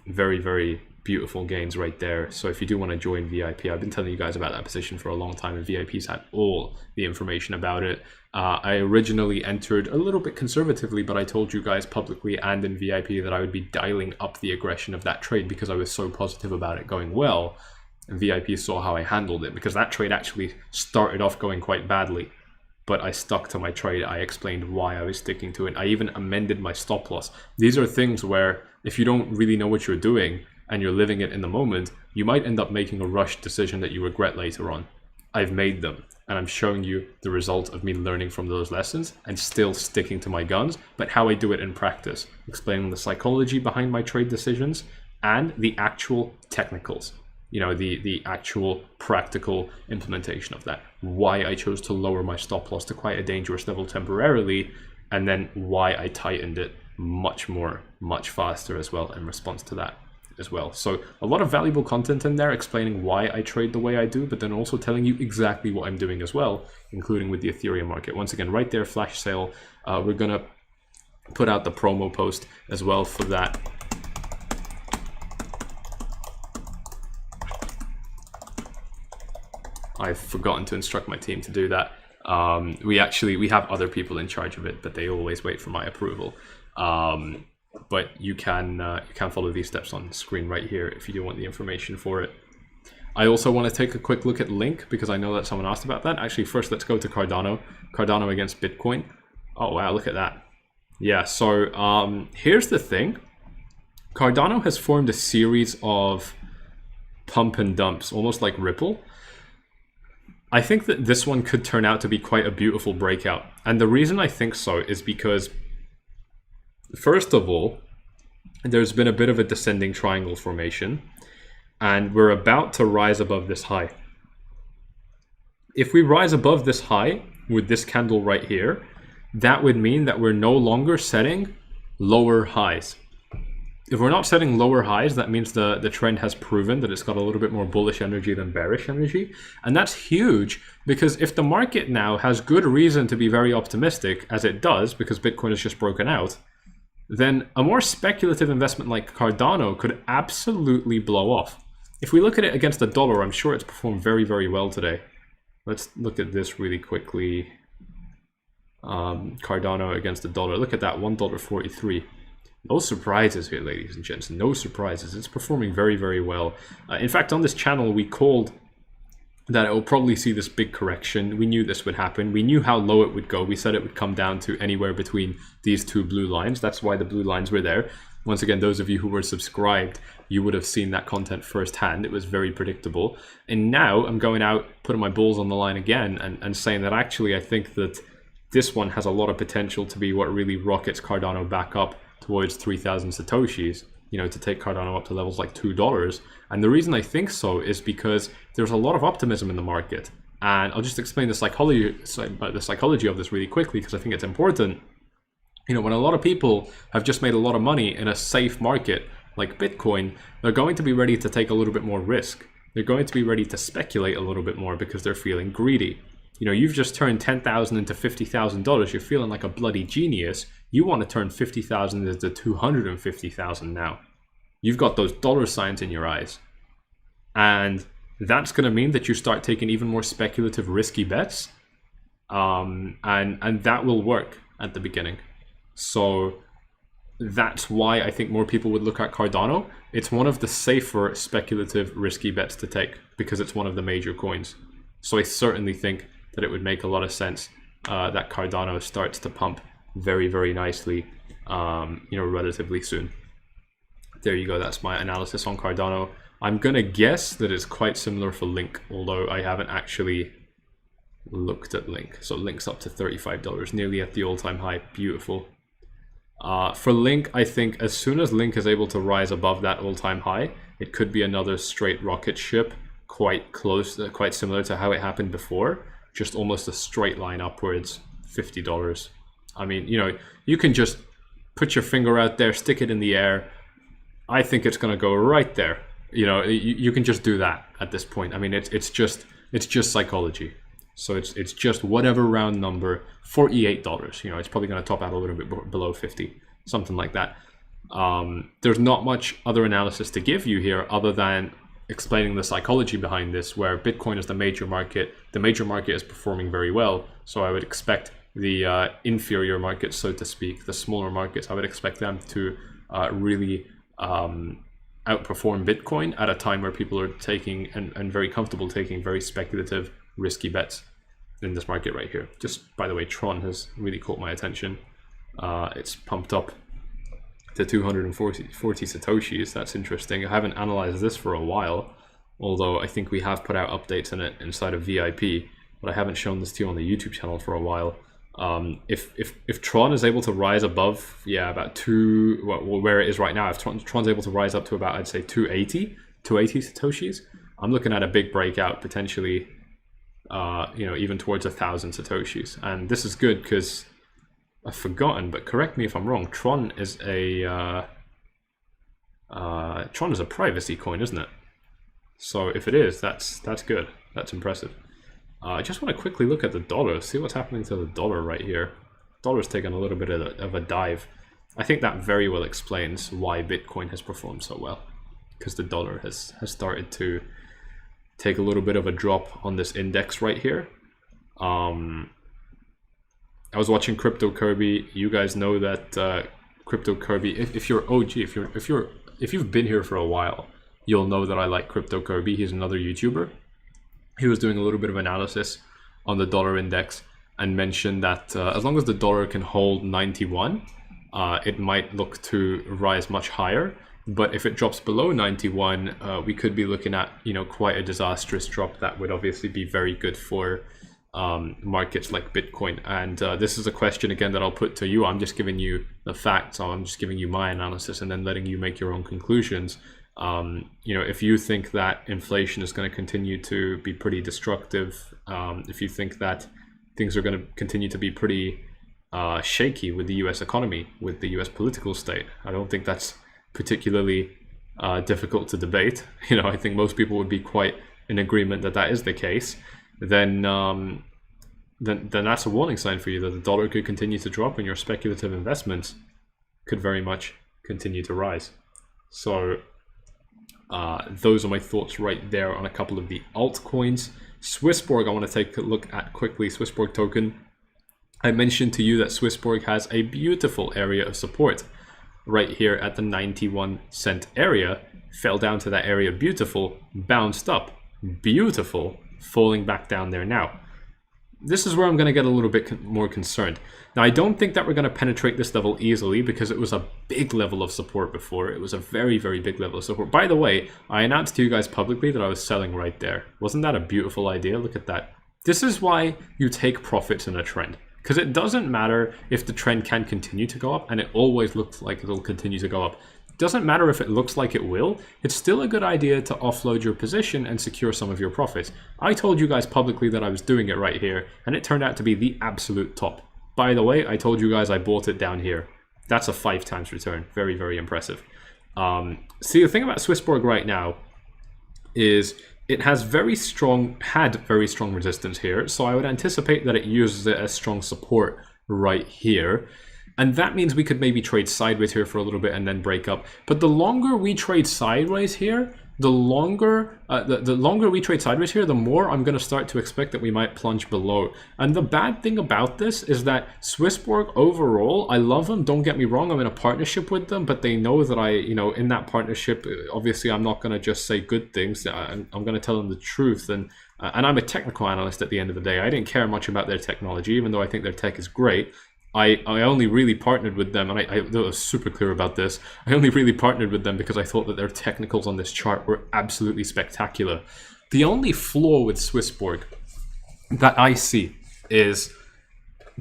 Very, very beautiful gains right there. So if you do want to join VIP, I've been telling you guys about that position for a long time, and VIP's had all the information about it. I originally entered a little bit conservatively, but I told you guys publicly and in VIP that I would be dialing up the aggression of that trade because I was so positive about it going well. And VIP saw how I handled it, because that trade actually started off going quite badly. But I stuck to my trade. I explained why I was sticking to it. I even amended my stop loss. These are things where if you don't really know what you're doing and you're living it in the moment, you might end up making a rushed decision that you regret later on. I've made them, and I'm showing you the result of me learning from those lessons and still sticking to my guns, but how I do it in practice, explaining the psychology behind my trade decisions and the actual technicals. You know, the actual practical implementation of that. Why I chose to lower my stop loss to quite a dangerous level temporarily, and then why I tightened it much faster as well in response to that as well. So a lot of valuable content in there explaining why I trade the way I do, but then also telling you exactly what I'm doing as well, including with the Ethereum market. Once again, right there, flash sale. We're gonna put out the promo post as well for that. I've forgotten to instruct my team to do that. We have other people in charge of it, but they always wait for my approval. But you can follow these steps on the screen right here if you do want the information for it. I also want to take a quick look at Link, because I know that someone asked about that. Actually, first let's go to Cardano. Cardano against Bitcoin. Oh wow, look at that. Yeah, so here's the thing. Cardano has formed a series of pump and dumps, almost like Ripple. I think that this one could turn out to be quite a beautiful breakout. And the reason I think so is because, first of all, there's been a bit of a descending triangle formation, and we're about to rise above this high. If we rise above this high with this candle right here, that would mean that we're no longer setting lower highs. If we're not setting lower highs, that means the trend has proven that it's got a little bit more bullish energy than bearish energy. And that's huge, because if the market now has good reason to be very optimistic, as it does, because Bitcoin has just broken out, then a more speculative investment like Cardano could absolutely blow off. If we look at it against the dollar, I'm sure it's performed very, very well today. Let's look at this really quickly. Cardano against the dollar. Look at that, $1.43. No surprises here, ladies and gents. No surprises. It's performing very, very well. In fact, on this channel, we called that it will probably see this big correction. We knew this would happen. We knew how low it would go. We said it would come down to anywhere between these two blue lines. That's why the blue lines were there. Once again, those of you who were subscribed, you would have seen that content firsthand. It was very predictable. And now I'm going out, putting my balls on the line again, and saying that actually I think that this one has a lot of potential to be what really rockets Cardano back up towards 3,000 Satoshis, you know, to take Cardano up to levels like $2. And the reason I think so is because there's a lot of optimism in the market. And I'll just explain the psychology of this really quickly, because I think it's important. You know, when a lot of people have just made a lot of money in a safe market like Bitcoin, they're going to be ready to take a little bit more risk. They're going to be ready to speculate a little bit more because they're feeling greedy. You know, you've just turned $10,000 into $50,000. You're feeling like a bloody genius. You want to turn $50,000 into $250,000 now. You've got those dollar signs in your eyes. And that's going to mean that you start taking even more speculative, risky bets, and that will work at the beginning. So that's why I think more people would look at Cardano. It's one of the safer speculative risky bets to take because it's one of the major coins. So I certainly think that it would make a lot of sense that Cardano starts to pump very, very nicely, relatively soon. There you go. That's my analysis on Cardano. I'm going to guess that it's quite similar for Link, although I haven't actually looked at Link. So Link's up to $35, nearly at the all-time high. Beautiful. For Link, I think as soon as Link is able to rise above that all-time high, it could be another straight rocket ship, quite close, quite similar to how it happened before, just almost a straight line upwards, $50. I mean, you can just put your finger out there, stick it in the air. I think it's going to go right there. You can just do that at this point. I mean, it's just psychology. So it's just whatever round number, $48. It's probably going to top out a little bit below 50, something like that. There's not much other analysis to give you here other than explaining the psychology behind this, where Bitcoin is the major market. The major market is performing very well. So I would expect the inferior markets, so to speak, the smaller markets, I would expect them to really outperform Bitcoin at a time where people are taking and very comfortable taking very speculative, risky bets in this market right here. Just by the way, Tron has really caught my attention. It's pumped up to 240 Satoshis. That's interesting. I haven't analyzed this for a while, although I think we have put out updates in it inside of VIP, but I haven't shown this to you on the YouTube channel for a while. If Tron is able to rise above, about where it is right now, if Tron's able to rise up to about, I'd say 280 Satoshis, I'm looking at a big breakout potentially, even towards 1,000 Satoshis. And this is good because I've forgotten, but correct me if I'm wrong, Tron is a privacy coin, isn't it? So if it is, that's good. That's impressive. I just want to quickly look at the dollar, see what's happening to the dollar right here. Dollar's taken a little bit of a dive. I think that very well explains why Bitcoin has performed so well, because the dollar has started to take a little bit of a drop on this index right here. I was watching Crypto Kirby. You guys know that Crypto Kirby, if you're OG, if you've been here for a while, you'll know that I like Crypto Kirby. He's another YouTuber. He was doing a little bit of analysis on the dollar index and mentioned that as long as the dollar can hold 91, it might look to rise much higher. But if it drops below 91, we could be looking at quite a disastrous drop that would obviously be very good for markets like Bitcoin. And this is a question again that I'll put to you. I'm just giving you the facts. I'm just giving you my analysis and then letting you make your own conclusions. If you think that inflation is going to continue to be pretty destructive, if you think that things are going to continue to be pretty shaky with the US economy, with the US political state, I don't think that's particularly difficult to debate. I think most people would be quite in agreement that that is the case. Then that's a warning sign for you that the dollar could continue to drop and your speculative investments could very much continue to rise. So those are my thoughts right there on a couple of the altcoins. Swissborg, I want to take a look at quickly. Swissborg token. I mentioned to you that Swissborg has a beautiful area of support right here at the 91 cent area. Fell down to that area, beautiful, bounced up, beautiful, falling back down there now. This is where I'm going to get a little bit more concerned. Now, I don't think that we're going to penetrate this level easily because it was a big level of support before. It was a very, very big level of support. By the way, I announced to you guys publicly that I was selling right there. Wasn't that a beautiful idea? Look at that. This is why you take profits in a trend. Because it doesn't matter if the trend can continue to go up, and it always looks like it'll continue to go up. It doesn't matter if it looks like it will. It's still a good idea to offload your position and secure some of your profits. I told you guys publicly that I was doing it right here, and it turned out to be the absolute top. By the way, I told you guys I bought it down here. That's a 5 times return. Very, very impressive. See, the thing about Swissborg right now is it has had very strong resistance here. So I would anticipate that it uses it as strong support right here. And that means we could maybe trade sideways here for a little bit and then break up. But the longer we trade sideways here, the longer the longer we trade sideways here, the more I'm going to start to expect that we might plunge below. And the bad thing about this is that Swissborg overall, I love them, don't get me wrong, I'm in a partnership with them, but they know that I, you know, in that partnership, obviously I'm not going to just say good things. I'm going to tell them the truth. And I'm a technical analyst at the end of the day. I didn't care much about their technology, even though I think their tech is great. I only really partnered with them, and I was super clear about this. I only really partnered with them because I thought that their technicals on this chart were absolutely spectacular. The only flaw with Swissborg that I see is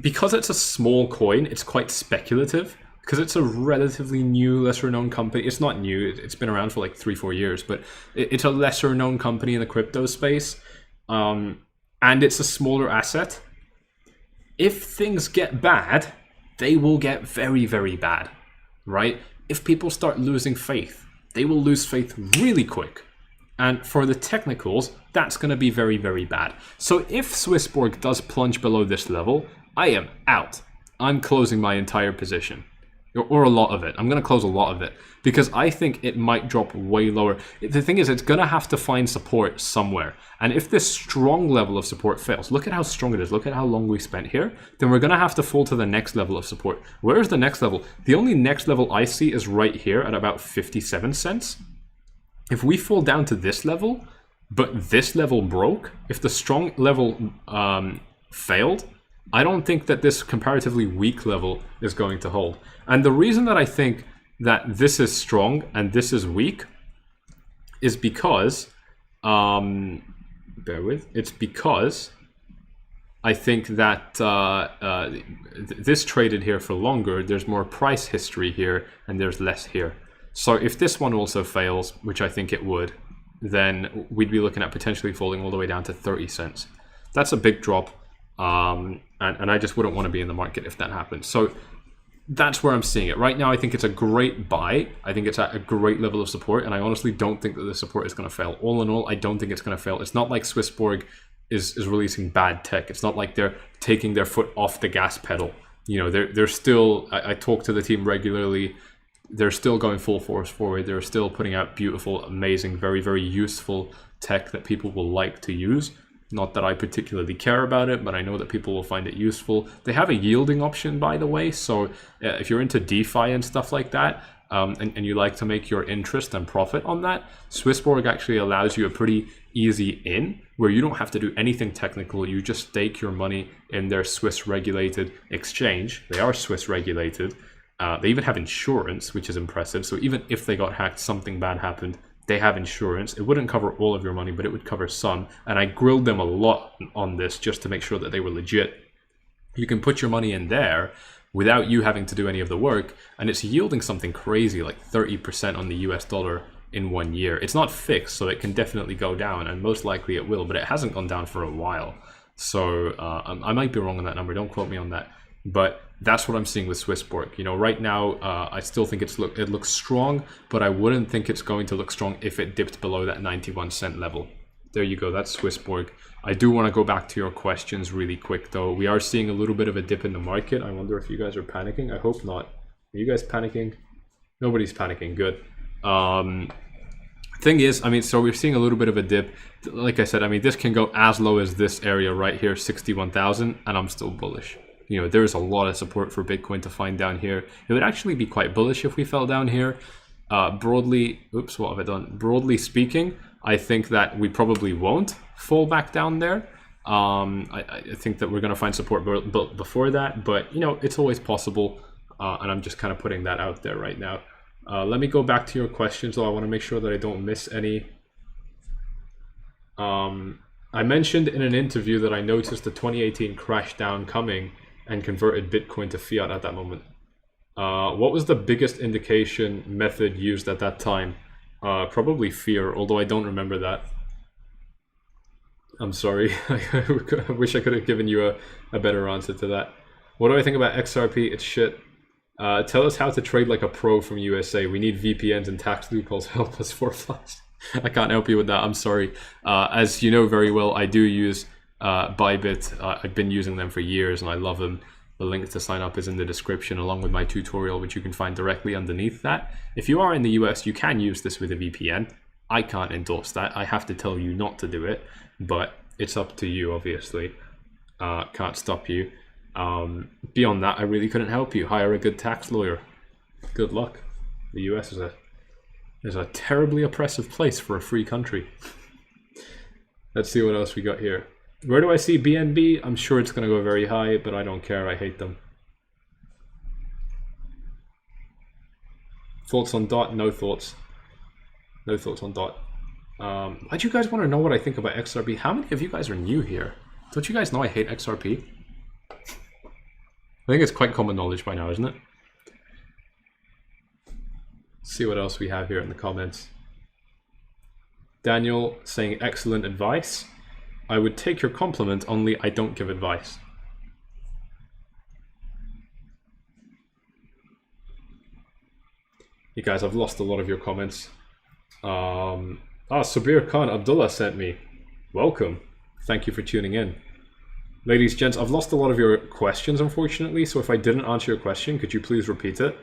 because it's a small coin, it's quite speculative. Because it's a relatively new, lesser known company. It's not new, it's been around for like 3-4 years, but it's a lesser known company in the crypto space. And it's a smaller asset. If things get bad, they will get very, very bad, right? If people start losing faith, they will lose faith really quick. And for the technicals, that's going to be very, very bad. So if Swissborg does plunge below this level, I am out. I'm closing my entire position. Or a lot of it. I'm going to close a lot of it because I think it might drop way lower. The thing is, it's going to have to find support somewhere. And if this strong level of support fails, look at how strong it is. Look at how long we spent here. Then we're going to have to fall to the next level of support. Where is the next level? The only next level I see is right here at about 57 cents. If we fall down to this level, but this level broke, if the strong level failed, I don't think that this comparatively weak level is going to hold. And the reason that I think that this is strong and this is weak is because, it's because I think that this traded here for longer, there's more price history here and there's less here. So if this one also fails, which I think it would, then we'd be looking at potentially falling all the way down to 30 cents. That's a big drop. And I just wouldn't want to be in the market if that happens. So that's where I'm seeing it. Right now, I think it's a great buy. I think it's at a great level of support, and I honestly don't think that the support is going to fail. All in all, I don't think it's going to fail. It's not like Swissborg is releasing bad tech. It's not like they're taking their foot off the gas pedal. You know, they're still, I talk to the team regularly. They're still going full force forward. They're still putting out beautiful, amazing, very, very useful tech that people will like to use. Not that I particularly care about it, but I know that people will find it useful. They have a yielding option, by the way. So if you're into DeFi and stuff like that, and you like to make your interest and profit on that, Swissborg actually allows you a pretty easy in where you don't have to do anything technical. You just stake your money in their Swiss regulated exchange. They are Swiss regulated. They even have insurance, which is impressive. So even if they got hacked, something bad happened, they have insurance. It wouldn't cover all of your money, but it would cover some. And I grilled them a lot on this just to make sure that they were legit. You can put your money in there without you having to do any of the work, and it's yielding something crazy like 30% on the US dollar in 1 year. It's not fixed, so it can definitely go down, and most likely it will, but it hasn't gone down for a while. So I might be wrong on that number, don't quote me on that. But that's what I'm seeing with Swissborg. You know, right now, I still think it looks strong, but I wouldn't think it's going to look strong if it dipped below that 91 cent level. There you go, that's Swissborg. I do want to go back to your questions really quick, though. We are seeing a little bit of a dip in the market. I wonder if you guys are panicking. I hope not. Are you guys panicking? Nobody's panicking, good. Thing is, I mean, so we're seeing a little bit of a dip. Like I said, I mean, this can go as low as this area right here, 61,000, and I'm still bullish. You know, there's a lot of support for Bitcoin to find down here. It would actually be quite bullish if we fell down here. Broadly, oops, what have I done? Broadly speaking, I think that we probably won't fall back down there. I think that we're going to find support before that, but, you know, it's always possible. And I'm just kind of putting that out there right now. Let me go back to your questions, though. I want to make sure that I don't miss any. I mentioned in an interview that I noticed the 2018 crash down coming and converted Bitcoin to fiat at that moment. What was the biggest indication method used at that time? Probably fear, although I don't remember that. I'm sorry. I wish I could have given you a better answer to that. What do I think about XRP? It's shit. Tell us how to trade like a pro from USA. We need VPNs and tax loopholes. Help us, FORFLIES. I can't help you with that. I'm sorry. As you know very well, I do use Bybit. I've been using them for years and I love them. The link to sign up is in the description along with my tutorial, which you can find directly underneath that. If you are in the US, you can use this with a VPN. I can't endorse that. I have to tell you not to do it, but it's up to you, obviously. Can't stop you. Beyond that, I really couldn't help you. Hire a good tax lawyer. Good luck. The US is a terribly oppressive place for a free country. Let's see what else we got here. Where do I see BNB? I'm sure it's going to go very high, but I don't care. I hate them. Thoughts on DOT? No thoughts. No thoughts on DOT. Why do you guys want to know what I think about XRP? How many of you guys are new here? Don't you guys know I hate XRP? I think it's quite common knowledge by now, isn't it? Let's see what else we have here in the comments. Daniel saying excellent advice. I would take your compliment, only I don't give advice. You guys, I've lost a lot of your comments. Sabir Khan Abdullah sent me. Welcome. Thank you for tuning in. Ladies, gents, I've lost a lot of your questions, unfortunately, so if I didn't answer your question, could you please repeat it?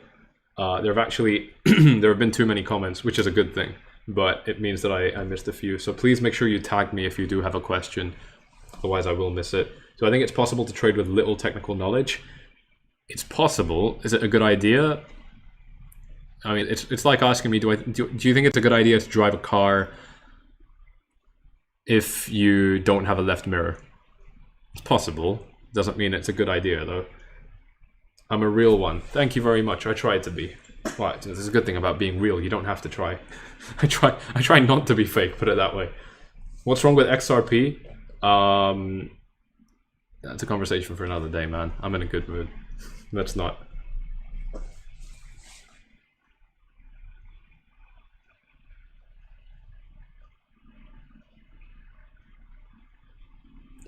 There have been too many comments, which is a good thing, but it means that I missed a few. So please make sure you tag me if you do have a question, otherwise I will miss it. So I think it's possible to trade with little technical knowledge. It's possible. Is it a good idea? I mean, it's like asking me, do you think it's a good idea to drive a car if you don't have a left mirror? It's possible. Doesn't mean it's a good idea, though. I'm a real one. Thank you very much. I tried to be. Well, this is a good thing about being real. You don't have to try. I try not to be fake, put it that way. What's wrong with XRP? That's a conversation for another day, man. I'm in a good mood. Let's not.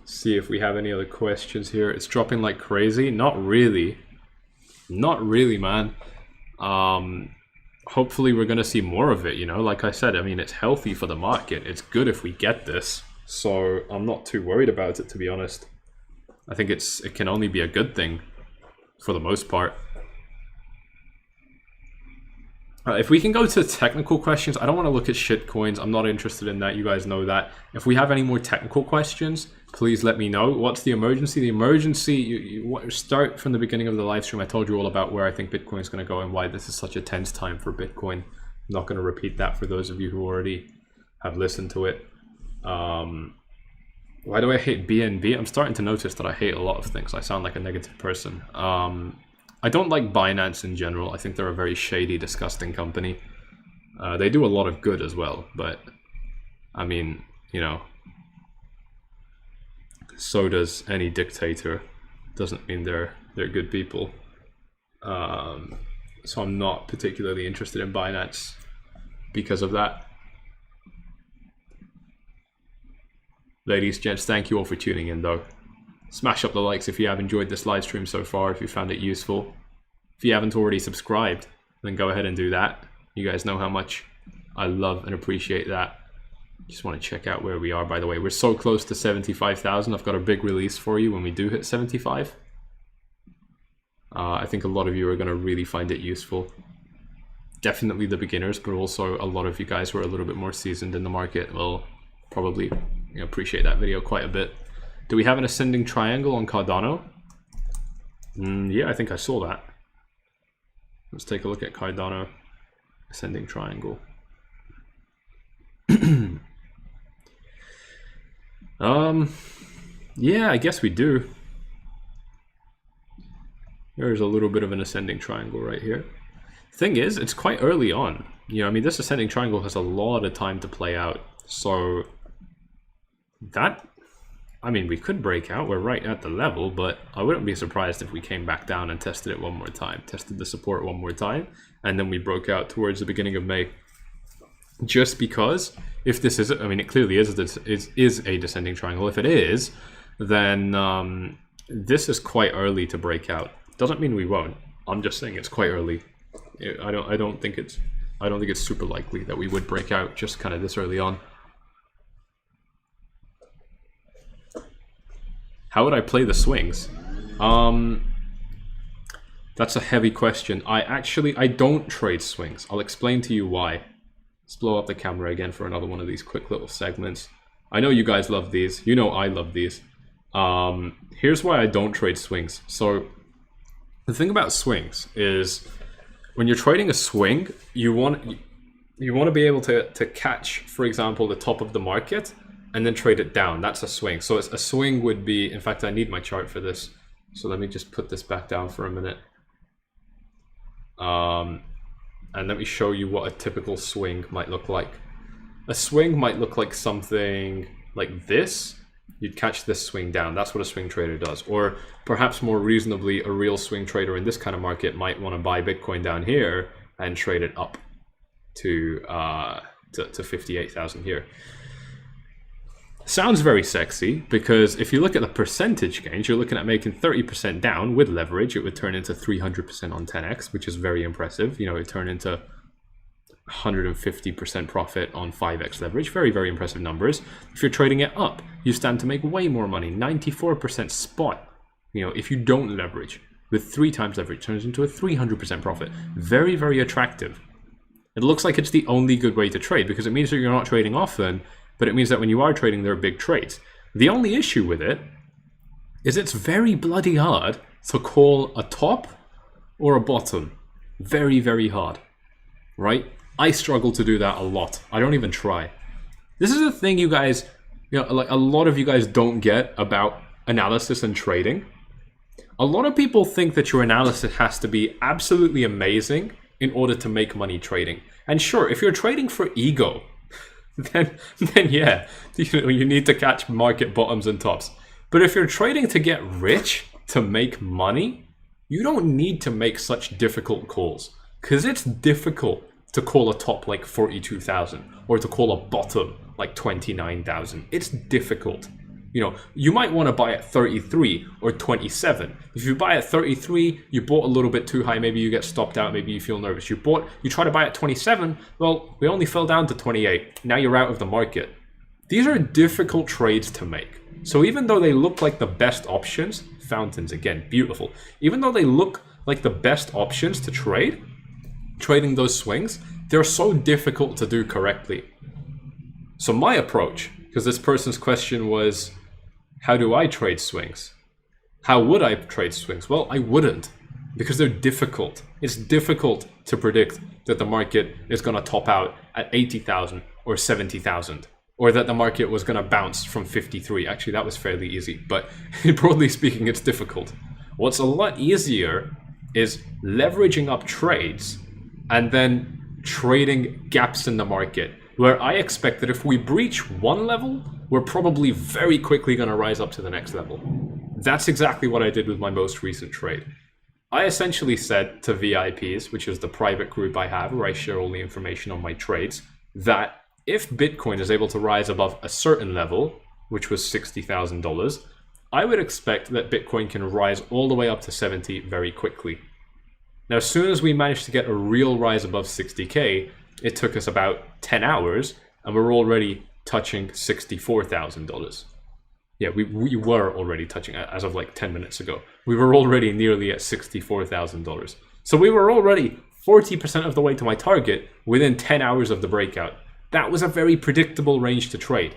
See if we have any other questions here. It's dropping like crazy. Not really. Not really, man. Hopefully we're going to see more of it, you know. Like I said, I mean, it's healthy for the market. It's good if we get this. So I'm not too worried about it, to be honest. I think it can only be a good thing for the most part. If we can go to technical questions, I don't want to look at shit coins. I'm not interested in that. You guys know that. If we have any more technical questions, please let me know. What's the emergency? The emergency, you start from the beginning of the live stream. I told you all about where I think Bitcoin is going to go and why this is such a tense time for Bitcoin. I'm not going to repeat that for those of you who already have listened to it. Why do I hate BNB? I'm starting to notice that I hate a lot of things. I sound like a negative person. I don't like Binance in general. I think they're a very shady, disgusting company. They do a lot of good as well, but I mean, you know, so does any dictator. Doesn't mean they're good people. So I'm not particularly interested in Binance because of that. Ladies, gents, thank you all for tuning in though. Smash up the likes if you have enjoyed this live stream so far, if you found it useful. If you haven't already subscribed, then go ahead and do that. You guys know how much I love and appreciate that. Just want to check out where we are, by the way. We're so close to 75,000. I've got a big release for you when we do hit 75. I think a lot of you are going to really find it useful. Definitely the beginners, but also a lot of you guys who are a little bit more seasoned in the market will probably appreciate that video quite a bit. Do we have an ascending triangle on Cardano? Yeah, I think I saw that. Let's take a look at Cardano. Ascending triangle. Yeah, I guess we do. There's a little bit of an ascending triangle right here. Thing is, it's quite early on. You know, I mean, this ascending triangle has a lot of time to play out. So that, I mean, we could break out. We're right at the level, but I wouldn't be surprised if we came back down and tested it one more time, tested the support one more time, and then we broke out towards the beginning of May. Just because, if this is, I mean, it clearly is a descending triangle. If it is, then this is quite early to break out. Doesn't mean we won't. I'm just saying it's quite early. I don't think it's super likely that we would break out just kind of this early on. How would I play the swings? That's a heavy question. I don't trade swings. I'll explain to you why. Let's blow up the camera again for another one of these quick little segments. I know you guys love these. You know I love these. Here's why I don't trade swings. So the thing about swings is when you're trading a swing, you want to be able to catch, for example, the top of the market and then trade it down. That's a swing. So a swing would be, in fact, I need my chart for this. So let me just put this back down for a minute. And let me show you what a typical swing might look like. A swing might look like something like this. You'd catch this swing down. That's what a swing trader does. Or perhaps more reasonably, a real swing trader in this kind of market might want to buy Bitcoin down here and trade it up to 58,000 here. Sounds very sexy, because if you look at the percentage gains, you're looking at making 30% down with leverage. It would turn into 300% on 10x, which is very impressive. You know, it turned into 150% profit on 5x leverage. Very, very impressive numbers. If you're trading it up, you stand to make way more money. 94% spot. You know, if you don't leverage, with 3 times leverage, turns into a 300% profit. Very, very attractive. It looks like it's the only good way to trade, because it means that you're not trading often, but it means that when you are trading, there are big trades. The only issue with it is it's very bloody hard to call a top or a bottom. Very, very hard, right? I struggle to do that a lot. I don't even try. This is the thing you guys, you know, like a lot of you guys don't get about analysis and trading. A lot of people think that your analysis has to be absolutely amazing in order to make money trading. And sure, if you're trading for ego, then yeah, you need to catch market bottoms and tops. But if you're trading to get rich, to make money, you don't need to make such difficult calls, because it's difficult to call a top like 42,000 or to call a bottom like 29,000. It's difficult. You know, you might want to buy at 33 or 27. If you buy at 33, you bought a little bit too high, maybe you get stopped out, maybe you feel nervous. You try to buy at 27, well, we only fell down to 28. Now you're out of the market. These are difficult trades to make. So even though they look like the best options, fountains again, beautiful. Even though they look like the best options to trade, trading those swings, they're so difficult to do correctly. So my approach, because this person's question was, how do I trade swings? How would I trade swings? Well, I wouldn't, because they're difficult. It's difficult to predict that the market is going to top out at 80,000 or 70,000, or that the market was going to bounce from 53. Actually, that was fairly easy, but broadly speaking, it's difficult. What's a lot easier is leveraging up trades and then trading gaps in the market, where I expect that if we breach one level, we're probably very quickly going to rise up to the next level. That's exactly what I did with my most recent trade. I essentially said to VIPs, which is the private group I have where I share all the information on my trades, that if Bitcoin is able to rise above a certain level, which was $60,000, I would expect that Bitcoin can rise all the way up to 70 very quickly. Now, as soon as we managed to get a real rise above 60K, it took us about 10 hours, and we're already touching $64,000. Yeah, we were already touching, as of like 10 minutes ago. We were already nearly at $64,000. So we were already 40% of the way to my target within 10 hours of the breakout. That was a very predictable range to trade.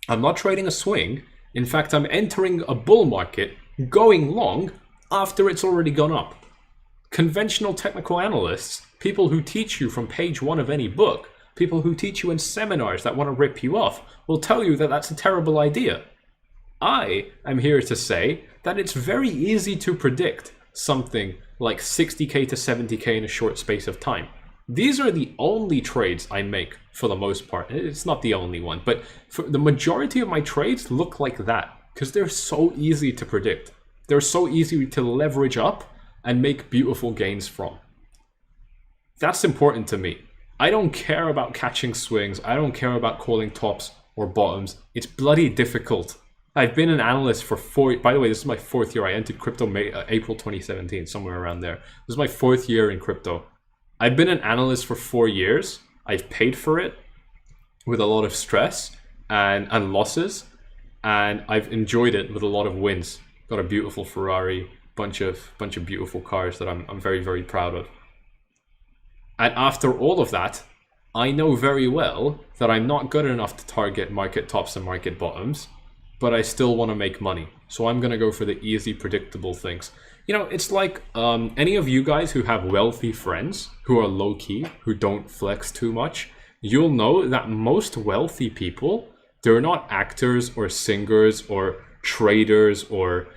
I'm not trading a swing. In fact, I'm entering a bull market, going long after it's already gone up. Conventional technical analysts, people who teach you from page 1 of any book, people who teach you in seminars that want to rip you off, will tell you that that's a terrible idea. I am here to say that it's very easy to predict something like 60K to 70K in a short space of time. These are the only trades I make for the most part. It's not the only one, but for the majority of my trades look like that because they're so easy to predict. They're so easy to leverage up and make beautiful gains from. That's important to me. I don't care about catching swings. I don't care about calling tops or bottoms. It's bloody difficult. I've been an analyst for by the way, this is my 4th year. I entered crypto April 2017, somewhere around there. This is my 4th year in crypto. I've been an analyst for 4 years. I've paid for it with a lot of stress and losses, and I've enjoyed it with a lot of wins. Got a beautiful Ferrari, bunch of beautiful cars that I'm very, very proud of. And after all of that, I know very well that I'm not good enough to target market tops and market bottoms, but I still want to make money. So I'm going to go for the easy, predictable things. You know, it's like any of you guys who have wealthy friends who are low-key, who don't flex too much, you'll know that most wealthy people, they're not actors or singers or traders or,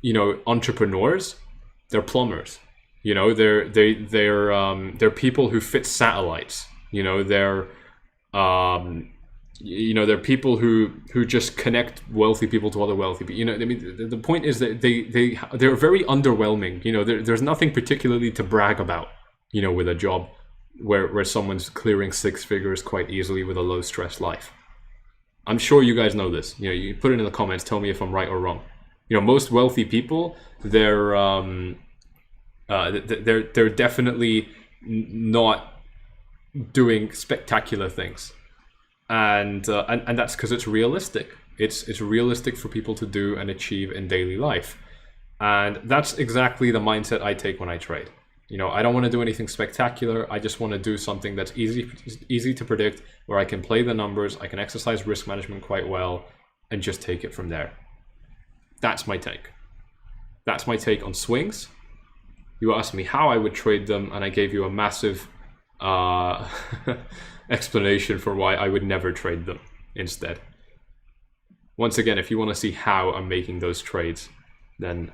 you know, entrepreneurs. They're plumbers. You know, they're people who fit satellites. You know, they're people who just connect wealthy people to other wealthy people. You know, I mean, the point is that they're very underwhelming. You know, there's nothing particularly to brag about. You know, with a job where someone's clearing 6 figures quite easily with a low stress life. I'm sure you guys know this. You know, you put it in the comments. Tell me if I'm right or wrong. You know, most wealthy people, they're definitely not doing spectacular things, and that's because it's realistic. It's realistic for people to do and achieve in daily life, and that's exactly the mindset I take when I trade. You know, I don't want to do anything spectacular. I just want to do something that's easy to predict, where I can play the numbers, I can exercise risk management quite well, and just take it from there. That's my take. That's my take on swings. You asked me how I would trade them, and I gave you a massive explanation for why I would never trade them instead. Once again, if you want to see how I'm making those trades, then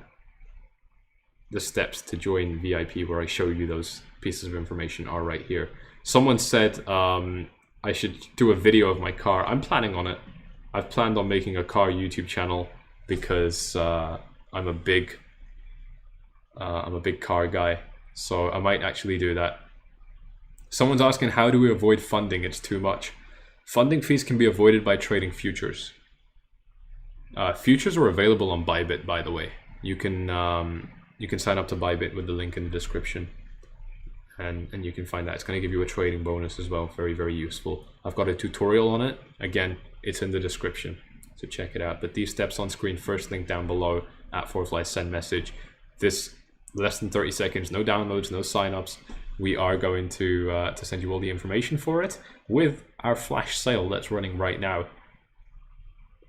the steps to join VIP, where I show you those pieces of information, are right here. Someone said I should do a video of my car. I'm planning on it. I've planned on making a car YouTube channel because I'm a big car guy, so I might actually do that. Someone's asking, how do we avoid funding? It's too much. Funding fees can be avoided by trading futures. Futures are available on Bybit, by the way. You can sign up to Bybit with the link in the description, and you can find that. It's going to give you a trading bonus as well. Very, very useful. I've got a tutorial on it. Again, it's in the description, so check it out. But these steps on screen, first link down below, at FORFLIES, send message. This less than 30 seconds, no downloads, no signups. We are going to send you all the information for it with our flash sale that's running right now.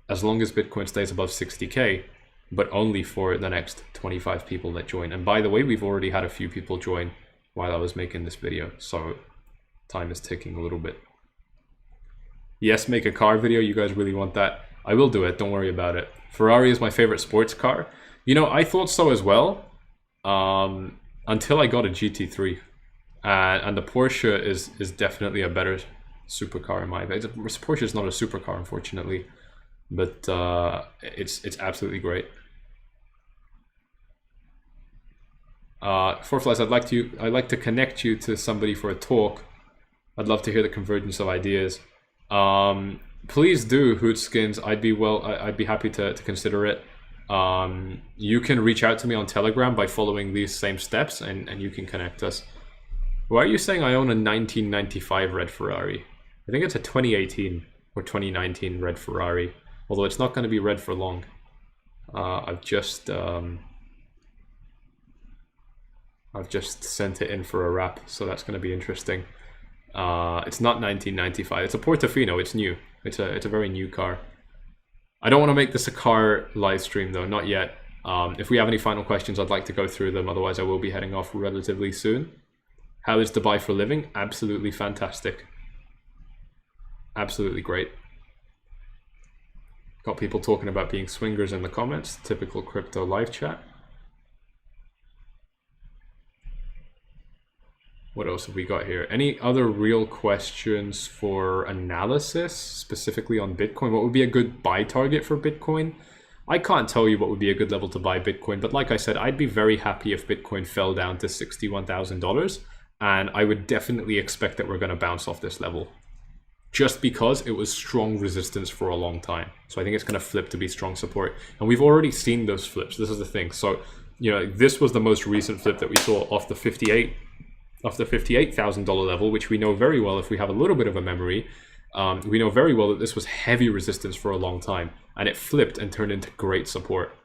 As long as Bitcoin stays above 60K, but only for the next 25 people that join. And by the way, we've already had a few people join while I was making this video, so time is ticking a little bit. Yes, make a car video. You guys really want that? I will do it. Don't worry about it. Ferrari is my favorite sports car. You know, I thought so as well, until I got a GT3. And the Porsche is definitely a better supercar in my opinion. Porsche is not a supercar, unfortunately, but it's absolutely great. FORFLIES, I'd like to connect you to somebody for a talk. I'd love to hear the convergence of ideas. Please do, Hootskins. I'd be happy to consider it. You can reach out to me on Telegram by following these same steps, and you can connect us. Why are you saying I own a 1995 red Ferrari? I think it's a 2018 or 2019 red Ferrari, although it's not going to be red for long. I've just sent it in for a wrap, so that's going to be interesting. It's not 1995. It's a Portofino. It's new. It's a very new car. I don't want to make this a car live stream though, not yet. If we have any final questions, I'd like to go through them. Otherwise, I will be heading off relatively soon. How is Dubai for living? Absolutely fantastic. Absolutely great. Got people talking about being swingers in the comments. Typical crypto live chat. What else have we got here? Any other real questions for analysis, specifically on Bitcoin? What would be a good buy target for Bitcoin? I can't tell you what would be a good level to buy Bitcoin, but like I said, I'd be very happy if Bitcoin fell down to $61,000, and I would definitely expect that we're going to bounce off this level, just because it was strong resistance for a long time. So I think it's going to flip to be strong support, and we've already seen those flips. This is the thing. So, you know, this was the most recent flip that we saw off the $58,000 level, which we know very well if we have a little bit of a memory. We know very well that this was heavy resistance for a long time, and it flipped and turned into great support.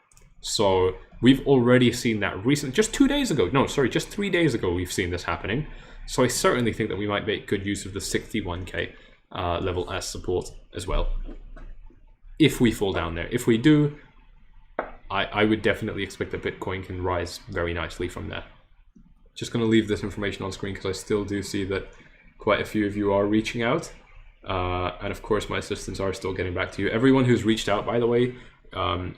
So we've already seen that just 2 days ago. No, sorry, just 3 days ago we've seen this happening. So I certainly think that we might make good use of the 61k level as support as well. If we fall down there. If we do, I would definitely expect that Bitcoin can rise very nicely from there. Just going to leave this information on screen because I still do see that quite a few of you are reaching out. And of course, my assistants are still getting back to you. Everyone who's reached out, by the way,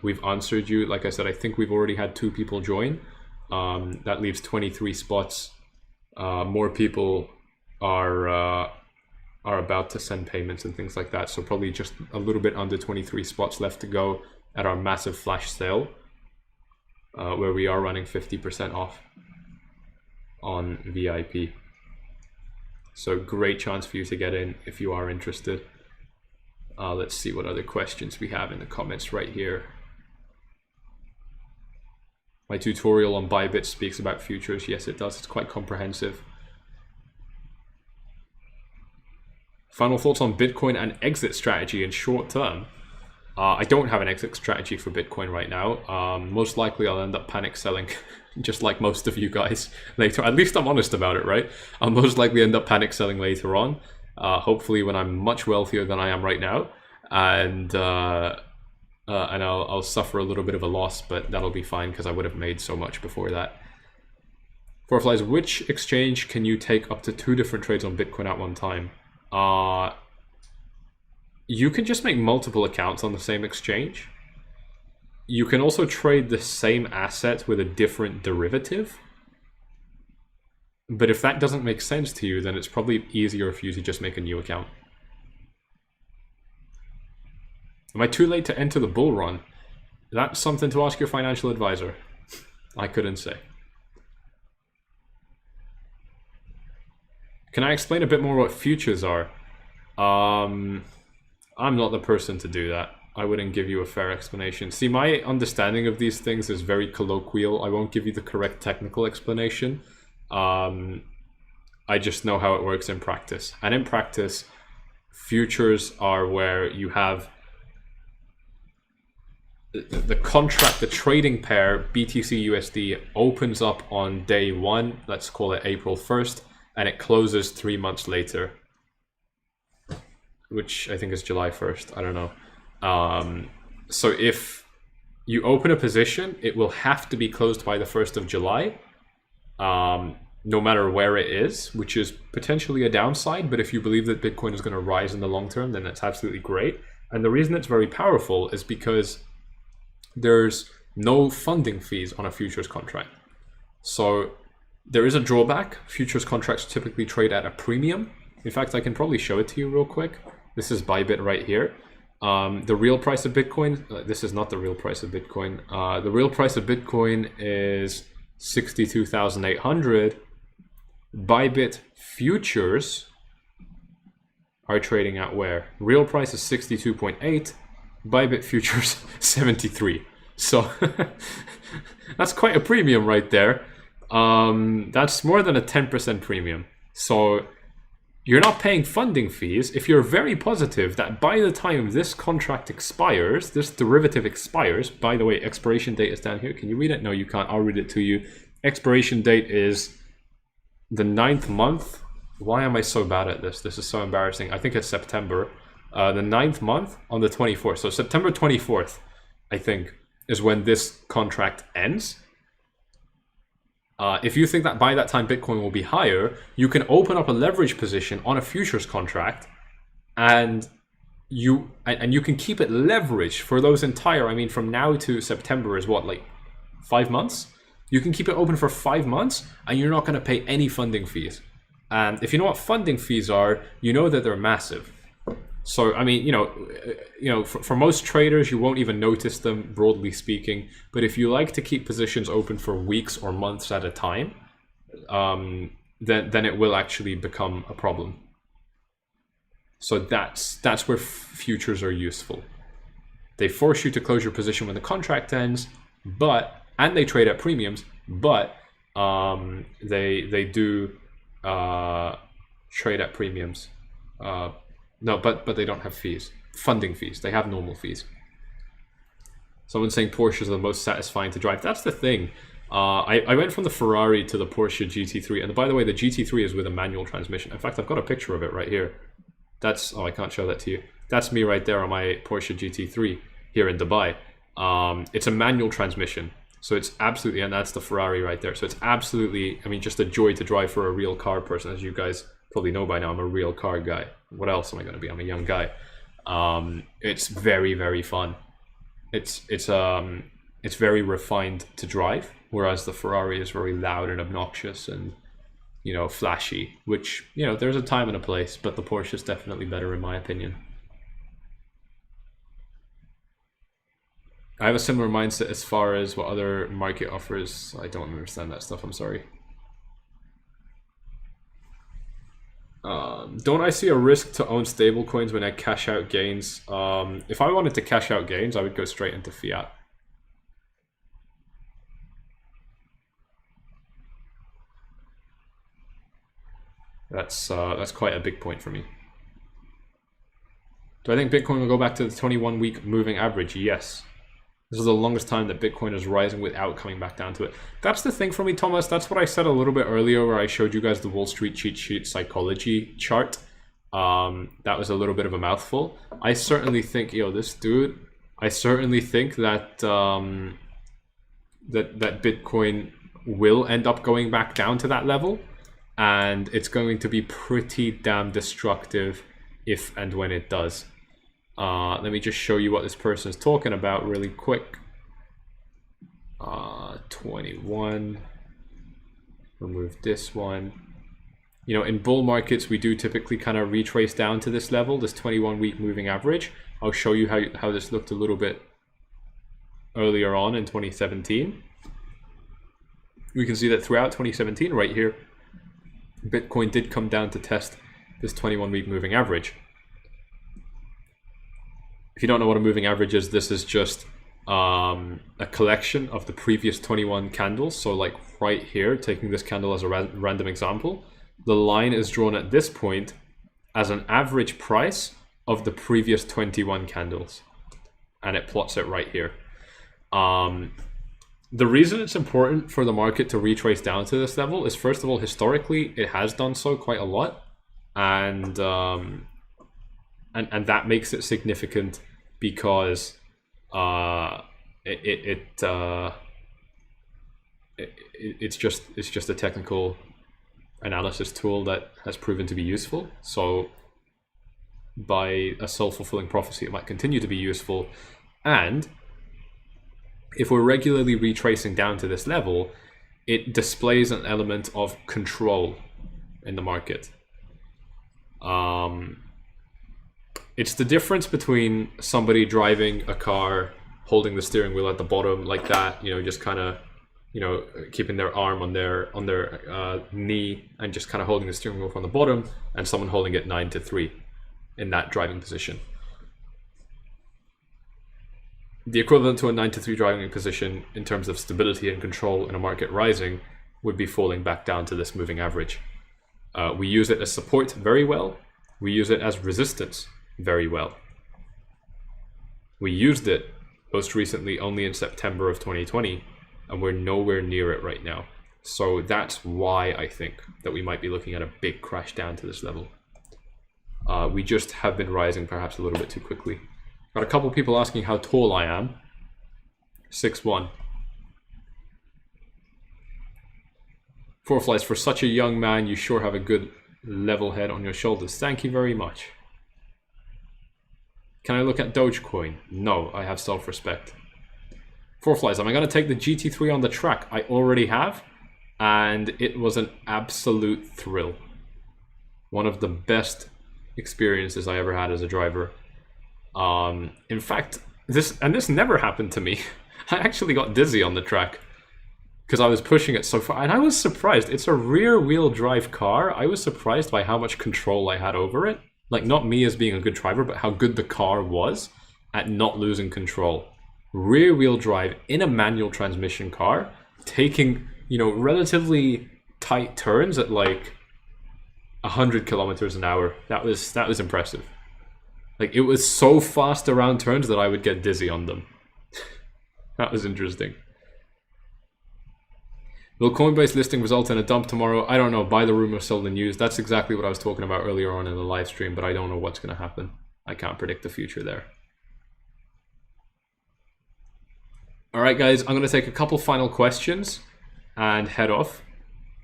we've answered you. Like I said, I think we've already had 2 people join. That leaves 23 spots. More people are about to send payments and things like that. So probably just a little bit under 23 spots left to go at our massive flash sale, where we are running 50% off on VIP. So great chance for you to get in if you are interested. Let's see what other questions we have in the comments right here. My tutorial on Bybit speaks about futures. Yes, it does. It's quite comprehensive. Final thoughts on Bitcoin and exit strategy in short term. I don't have an exit strategy for Bitcoin right now. Most likely I'll end up panic selling, just like most of you guys later. At least I'm honest about it, right? I'll most likely end up panic selling later on. Hopefully when I'm much wealthier than I am right now. And I'll suffer a little bit of a loss, but that'll be fine because I would have made so much before that. FORFLIES, which exchange can you take up to 2 different trades on Bitcoin at one time? You can just make multiple accounts on the same exchange. You can also trade the same asset with a different derivative. But if that doesn't make sense to you, then it's probably easier for you to just make a new account. Am I too late to enter the bull run? That's something to ask your financial advisor. I couldn't say. Can I explain a bit more what futures are? I'm not the person to do that. I wouldn't give you a fair explanation. See, my understanding of these things is very colloquial. I won't give you the correct technical explanation. I just know how it works in practice. And in practice, futures are where you have the contract, the trading pair, BTC USD, opens up on day 1, let's call it April 1st, and it closes 3 months later, which I think is July 1st. I don't know. So if you open a position, it will have to be closed by the 1st of July, no matter where it is, which is potentially a downside. But if you believe that Bitcoin is going to rise in the long term, then that's absolutely great. And the reason it's very powerful is because there's no funding fees on a futures contract. So there is a drawback. Futures contracts typically trade at a premium. In fact, I can probably show it to you real quick. This is Bybit right here. The real price of Bitcoin, this is not the real price of Bitcoin. The real price of Bitcoin is 62,800. Bybit futures are trading at where? Real price is 62.8. Bybit futures 73. So that's quite a premium right there. That's more than a 10% premium. So you're not paying funding fees if you're very positive that by the time this contract expires, this derivative expires. By the way, expiration date is down here. Can you read it? No, you can't. I'll read it to you. Expiration date is the 9th month. Why am I so bad at this? This is so embarrassing. I think it's September. The 9th month on the 24th. So September 24th, I think, is when this contract ends. If you think that by that time Bitcoin will be higher, you can open up a leverage position on a futures contract, and you can keep it leveraged for those entire, I mean, from now to September is what, like 5 months? You can keep it open for 5 months, and you're not going to pay any funding fees. And if you know what funding fees are, you know that they're massive. So, I mean, for most traders, you won't even notice them, broadly speaking. But if you like to keep positions open for weeks or months at a time, then it will actually become a problem. So that's where futures are useful. They force you to close your position when the contract ends, and they trade at premiums, but they do trade at premiums. No, but they don't have fees, funding fees. They have normal fees. Someone's saying Porsches are the most satisfying to drive. That's the thing. I went from the Ferrari to the Porsche GT3, and by the way, the GT3 is with a manual transmission. In fact, I've got a picture of it right here. That's, oh, I can't show that to you. That's me right there on my Porsche GT3 here in Dubai. It's a manual transmission, so it's absolutely, and that's the Ferrari right there. So it's absolutely, I mean, just a joy to drive for a real car person. As you guys probably know by now, I'm a real car guy. What else am I going to be? I'm a young guy. It's very, very fun. It's very refined to drive, whereas the Ferrari is very loud and obnoxious and, you know, flashy, which, you know, there's a time and a place, but the Porsche is definitely better in my opinion. I have a similar mindset as far as what other market offers. I don't understand that stuff, I'm sorry. Don't I see a risk to own stable coins when I cash out gains? If I wanted to cash out gains, I would go straight into fiat. That's quite a big point for me. Do I think Bitcoin will go back to the 21-week moving average? Yes. This is the longest time that Bitcoin is rising without coming back down to it. That's the thing for me, Thomas. That's what I said a little bit earlier where I showed you guys the Wall Street cheat sheet psychology chart. That was a little bit of a mouthful. I certainly think, this dude, I certainly think that that Bitcoin will end up going back down to that level, and it's going to be pretty damn destructive if and when it does. Let me just show you what this person is talking about really quick. 21. Remove this one. You know, in bull markets, we do typically kind of retrace down to this level, this 21-week moving average. I'll show you how this looked a little bit earlier on in 2017. We can see that throughout 2017, right here, Bitcoin did come down to test this 21-week moving average. If you don't know what a moving average is, this is just a collection of the previous 21 candles. So like right here, taking this candle as a random example, the line is drawn at this point as an average price of the previous 21 candles. And it plots it right here. The reason it's important for the market to retrace down to this level is, first of all, historically, it has done so quite a lot. And that makes it significant because it's just a technical analysis tool that has proven to be useful. So by a self-fulfilling prophecy, it might continue to be useful. And if we're regularly retracing down to this level, it displays an element of control in the market. It's the difference between somebody driving a car, holding the steering wheel at the bottom like that, just kind of, keeping their arm on their knee and just kind of holding the steering wheel from the bottom, and someone holding it 9-3 in that driving position. The equivalent to a 9-3 driving position in terms of stability and control in a market rising would be falling back down to this moving average. We use it as support very well. We use it as resistance very well. We used it most recently only in September of 2020, and we're nowhere near it right now. So that's why I think that we might be looking at a big crash down to this level. We just have been rising perhaps a little bit too quickly. Got a couple people asking how tall I am. 6'1". FORFLIES, for such a young man, you sure have a good level head on your shoulders. Thank you very much. Can I look at Dogecoin? No, I have self-respect. FORFLIES, am I going to take the GT3 on the track? I already have, and it was an absolute thrill. One of the best experiences I ever had as a driver. In fact, this never happened to me. I actually got dizzy on the track because I was pushing it so far, and I was surprised. It's a rear-wheel drive car. I was surprised by how much control I had over it. Like, not me as being a good driver, but how good the car was at not losing control. Rear-wheel drive in a manual transmission car, taking, relatively tight turns at like 100 kilometers an hour. That was impressive. Like, it was so fast around turns that I would get dizzy on them. That was interesting. Will Coinbase listing result in a dump tomorrow? I don't know. Buy the rumor, sell the news. That's exactly what I was talking about earlier on in the live stream, but I don't know what's going to happen. I can't predict the future there. All right, guys, I'm going to take a couple final questions and head off.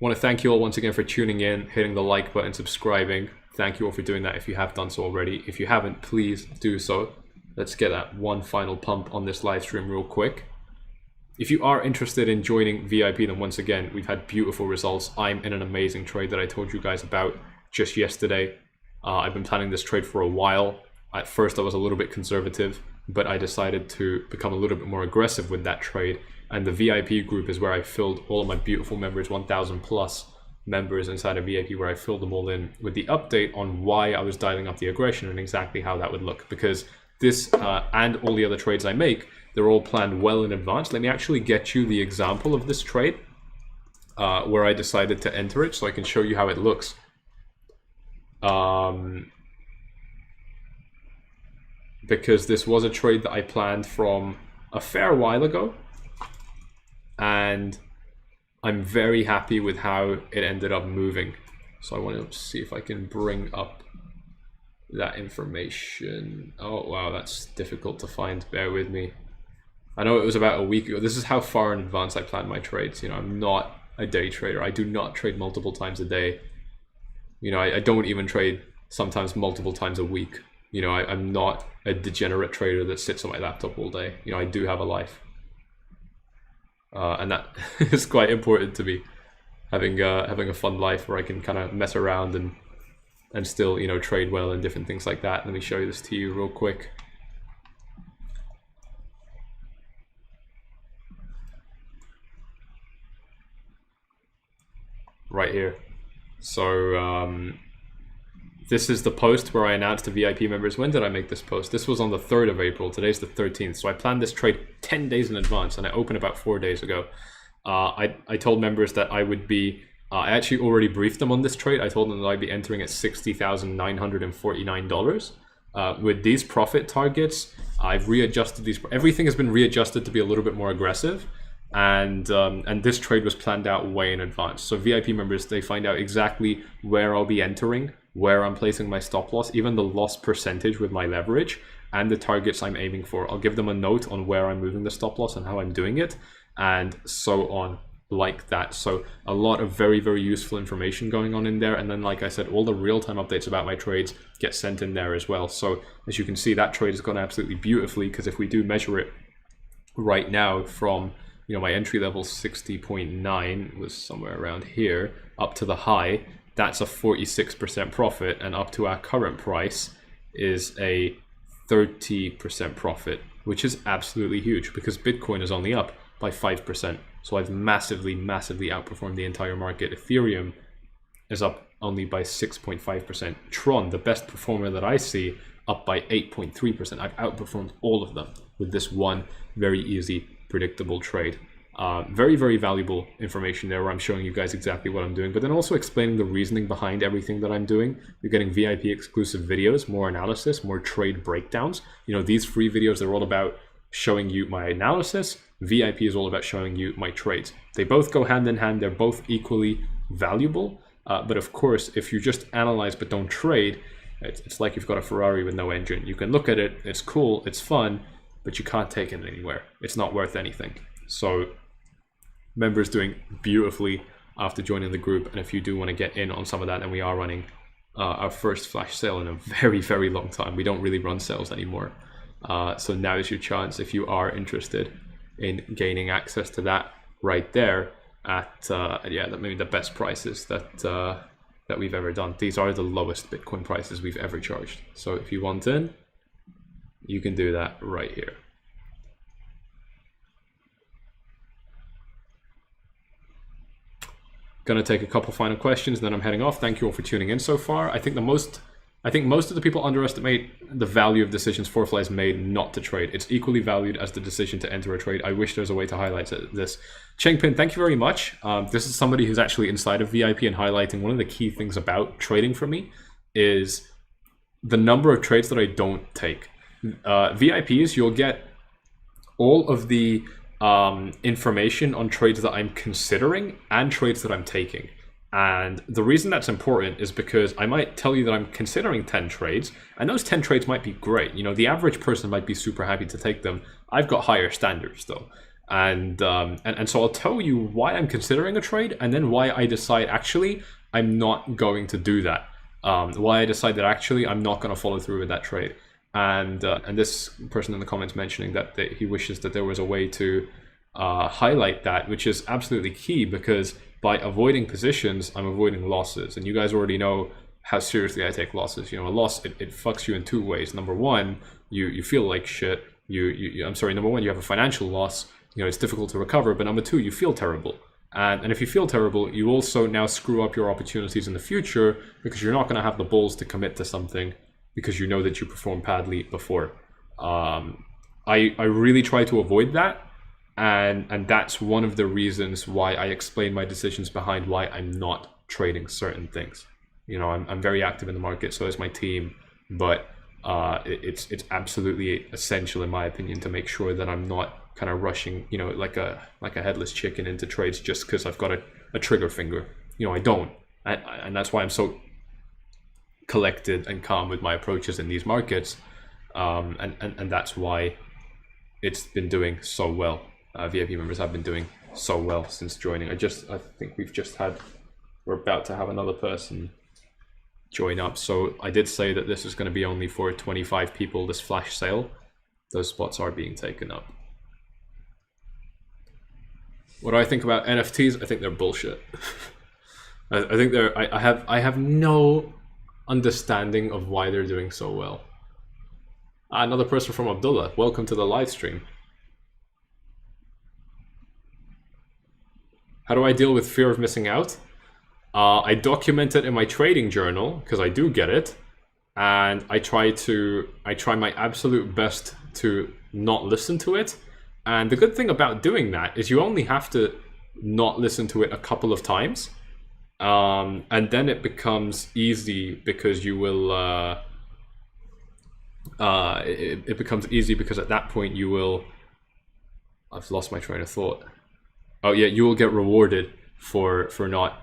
I want to thank you all once again for tuning in, hitting the like button, subscribing. Thank you all for doing that if you have done so already. If you haven't, please do so. Let's get that one final pump on this live stream real quick. If you are interested in joining VIP, then once again, we've had beautiful results. I'm in an amazing trade that I told you guys about just yesterday. I've been planning this trade for a while. At first, I was a little bit conservative, but I decided to become a little bit more aggressive with that trade. And the VIP group is where I filled all of my beautiful members, 1,000 plus members inside of VIP, where I filled them all in with the update on why I was dialing up the aggression and exactly how that would look. Because this and all the other trades I make, they're all planned well in advance. Let me actually get you the example of this trade where I decided to enter it so I can show you how it looks. Because this was a trade that I planned from a fair while ago. And I'm very happy with how it ended up moving. So I want to see if I can bring up that information. Oh, wow, that's difficult to find. Bear with me. I know it was about a week ago. This is how far in advance I plan my trades. You know, I'm not a day trader. I do not trade multiple times a day. You know, I don't even trade sometimes multiple times a week. You know, I'm not a degenerate trader that sits on my laptop all day. You know, I do have a life. And that is quite important to me. Having a fun life where I can kind of mess around and still, you know, trade well and different things like that. Let me show you this to you real quick. Right here. So this is the post where I announced to VIP members. When did I make this post? This was on the 3rd of April. Today's the 13th. So I planned this trade 10 days in advance and I opened about 4 days ago. I told members that I would be, I actually already briefed them on this trade. I told them that I'd be entering at $60,949. With these profit targets, I've readjusted these. Everything has been readjusted to be a little bit more aggressive. And this trade was planned out way in advance. So VIP members, they find out exactly where I'll be entering, where I'm placing my stop loss, even the loss percentage with my leverage, and the targets I'm aiming for. I'll give them a note on where I'm moving the stop loss and how I'm doing it, and so on like that. So a lot of very, very useful information going on in there. And then, like I said, all the real-time updates about my trades get sent in there as well. So as you can see, that trade has gone absolutely beautifully, because if we do measure it right now from, you know, my entry level 60.9 was somewhere around here up to the high, that's a 46% profit, and up to our current price is a 30% profit, which is absolutely huge because Bitcoin is only up by 5%. So I've massively, massively outperformed the entire market. Ethereum is up only by 6.5%. Tron, the best performer that I see, up by 8.3%. I've outperformed all of them with this one very easy, predictable trade. Very, very valuable information there where I'm showing you guys exactly what I'm doing, but then also explaining the reasoning behind everything that I'm doing. You're getting VIP exclusive videos, more analysis, more trade breakdowns. You know, these free videos are all about showing you my analysis. VIP is all about showing you my trades. They both go hand in hand. They're both equally valuable. But of course, if you just analyze but don't trade, it's like you've got a Ferrari with no engine. You can look at it, it's cool, it's fun, but you can't take it anywhere. It's not worth anything. So members doing beautifully after joining the group. And if you do want to get in on some of that, then we are running our first flash sale in a very, very long time. We don't really run sales anymore. So now is your chance if you are interested in gaining access to that right there at maybe the best prices that we've ever done. These are the lowest Bitcoin prices we've ever charged. So if you want in, you can do that right here. Gonna take a couple final questions, and then I'm heading off. Thank you all for tuning in so far. I think most of the people underestimate the value of decisions FORFLIES made not to trade. It's equally valued as the decision to enter a trade. I wish there's a way to highlight this. Chengpin, thank you very much. This is somebody who's actually inside of VIP and highlighting one of the key things about trading for me is the number of trades that I don't take. VIPs, you'll get all of the information on trades that I'm considering and trades that I'm taking. And the reason that's important is because I might tell you that I'm considering 10 trades, and those 10 trades might be great. You know, the average person might be super happy to take them. I've got higher standards though. And so I'll tell you why I'm considering a trade, and then why I decide actually I'm not going to do that. Why I decide that actually I'm not going to follow through with that trade. And this person in the comments mentioning that he wishes that there was a way to highlight that, which is absolutely key, because by avoiding positions, I'm avoiding losses. And you guys already know how seriously I take losses. You know, a loss, it fucks you in two ways. Number one, you feel like shit. Number one, you have a financial loss. You know, it's difficult to recover. But number two, you feel terrible. And if you feel terrible, you also now screw up your opportunities in the future, because you're not going to have the balls to commit to something because you know that you performed badly before. I really try to avoid that. And that's one of the reasons why I explain my decisions behind why I'm not trading certain things. You know, I'm very active in the market, so is my team, but it's absolutely essential in my opinion to make sure that I'm not kind of rushing, you know, like a headless chicken into trades just because I've got a trigger finger. You know, I don't, and that's why I'm so collected and calm with my approaches in these markets, and that's why it's been doing so well. VIP members have been doing so well since joining. I think we're about to have another person join up. So I did say that this is going to be only for 25 people, this flash sale. Those spots are being taken up. What do I think about NFTs? I think they're bullshit. I think I have no understanding of why they're doing so well. Another person from Abdullah, welcome to the live stream. How do I deal with fear of missing out? I document it in my trading journal, because I do get it, and I try my absolute best to not listen to it. And the good thing about doing that is you only have to not listen to it a couple of times, and then it becomes easy, because you will it becomes easy because at that point you will, I've lost my train of thought. Oh yeah, you will get rewarded for not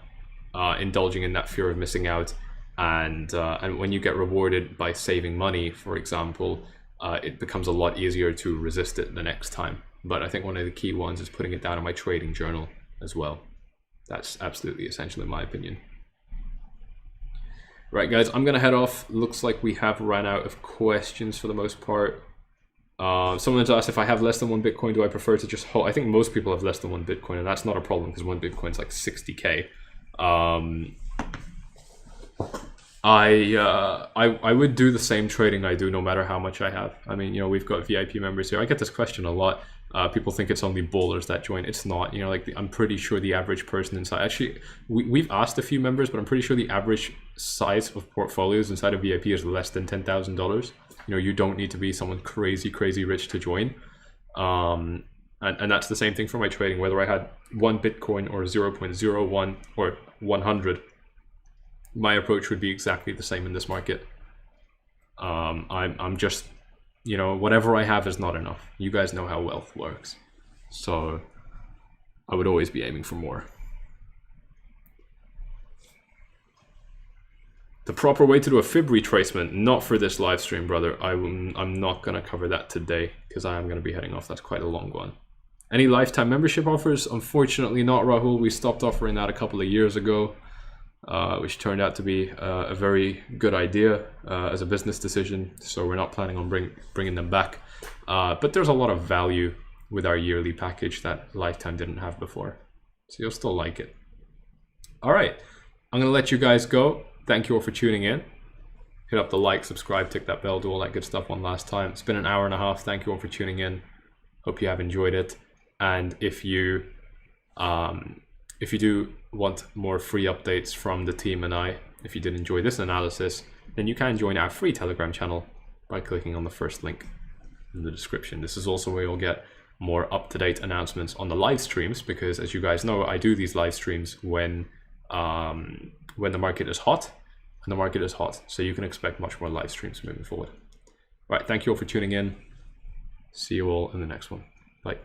indulging in that fear of missing out, and when you get rewarded by saving money, for example, it becomes a lot easier to resist it the next time. But I think one of the key ones is putting it down in my trading journal as well. That's absolutely essential in my opinion. Right guys, I'm gonna head off. Looks like we have run out of questions for the most part. Someone's asked if I have less than 1 Bitcoin, do I prefer to just hold? I think most people have less than 1 Bitcoin, and that's not a problem because 1 Bitcoin's like 60K. I would do the same trading I do no matter how much I have. I mean, you know, we've got VIP members here. I get this question a lot. People think it's only ballers that join. It's not. You know, like I'm pretty sure the average person inside. Actually, we've asked a few members, but I'm pretty sure the average size of portfolios inside of VIP is less than $10,000. You know, you don't need to be someone crazy rich to join. And that's the same thing for my trading, whether I had 1 Bitcoin or 0.01 or 100. My approach would be exactly the same in this market. I'm just, you know, whatever I have is not enough. You guys know how wealth works. So I would always be aiming for more. The proper way to do a fib retracement, not for this live stream, brother. I'm not going to cover that today because I am going to be heading off. That's quite a long one. Any lifetime membership offers? Unfortunately not, Rahul. We stopped offering that a couple of years ago, which turned out to be a very good idea as a business decision. So we're not planning on bringing them back. But there's a lot of value with our yearly package that Lifetime didn't have before. So you'll still like it. All right. I'm going to let you guys go. Thank you all for tuning in. Hit up the like, subscribe, tick that bell, do all that good stuff one last time. It's been an hour and a half. Thank you all for tuning in. Hope you have enjoyed it. And if you do want more free updates from the team and I, if you did enjoy this analysis, then you can join our free Telegram channel by clicking on the first link in the description. This is also where you'll get more up-to-date announcements on the live streams, because as you guys know, I do these live streams when the market is hot, and the market is hot. So you can expect much more live streams moving forward. All right, thank you all for tuning in. See you all in the next one. Bye.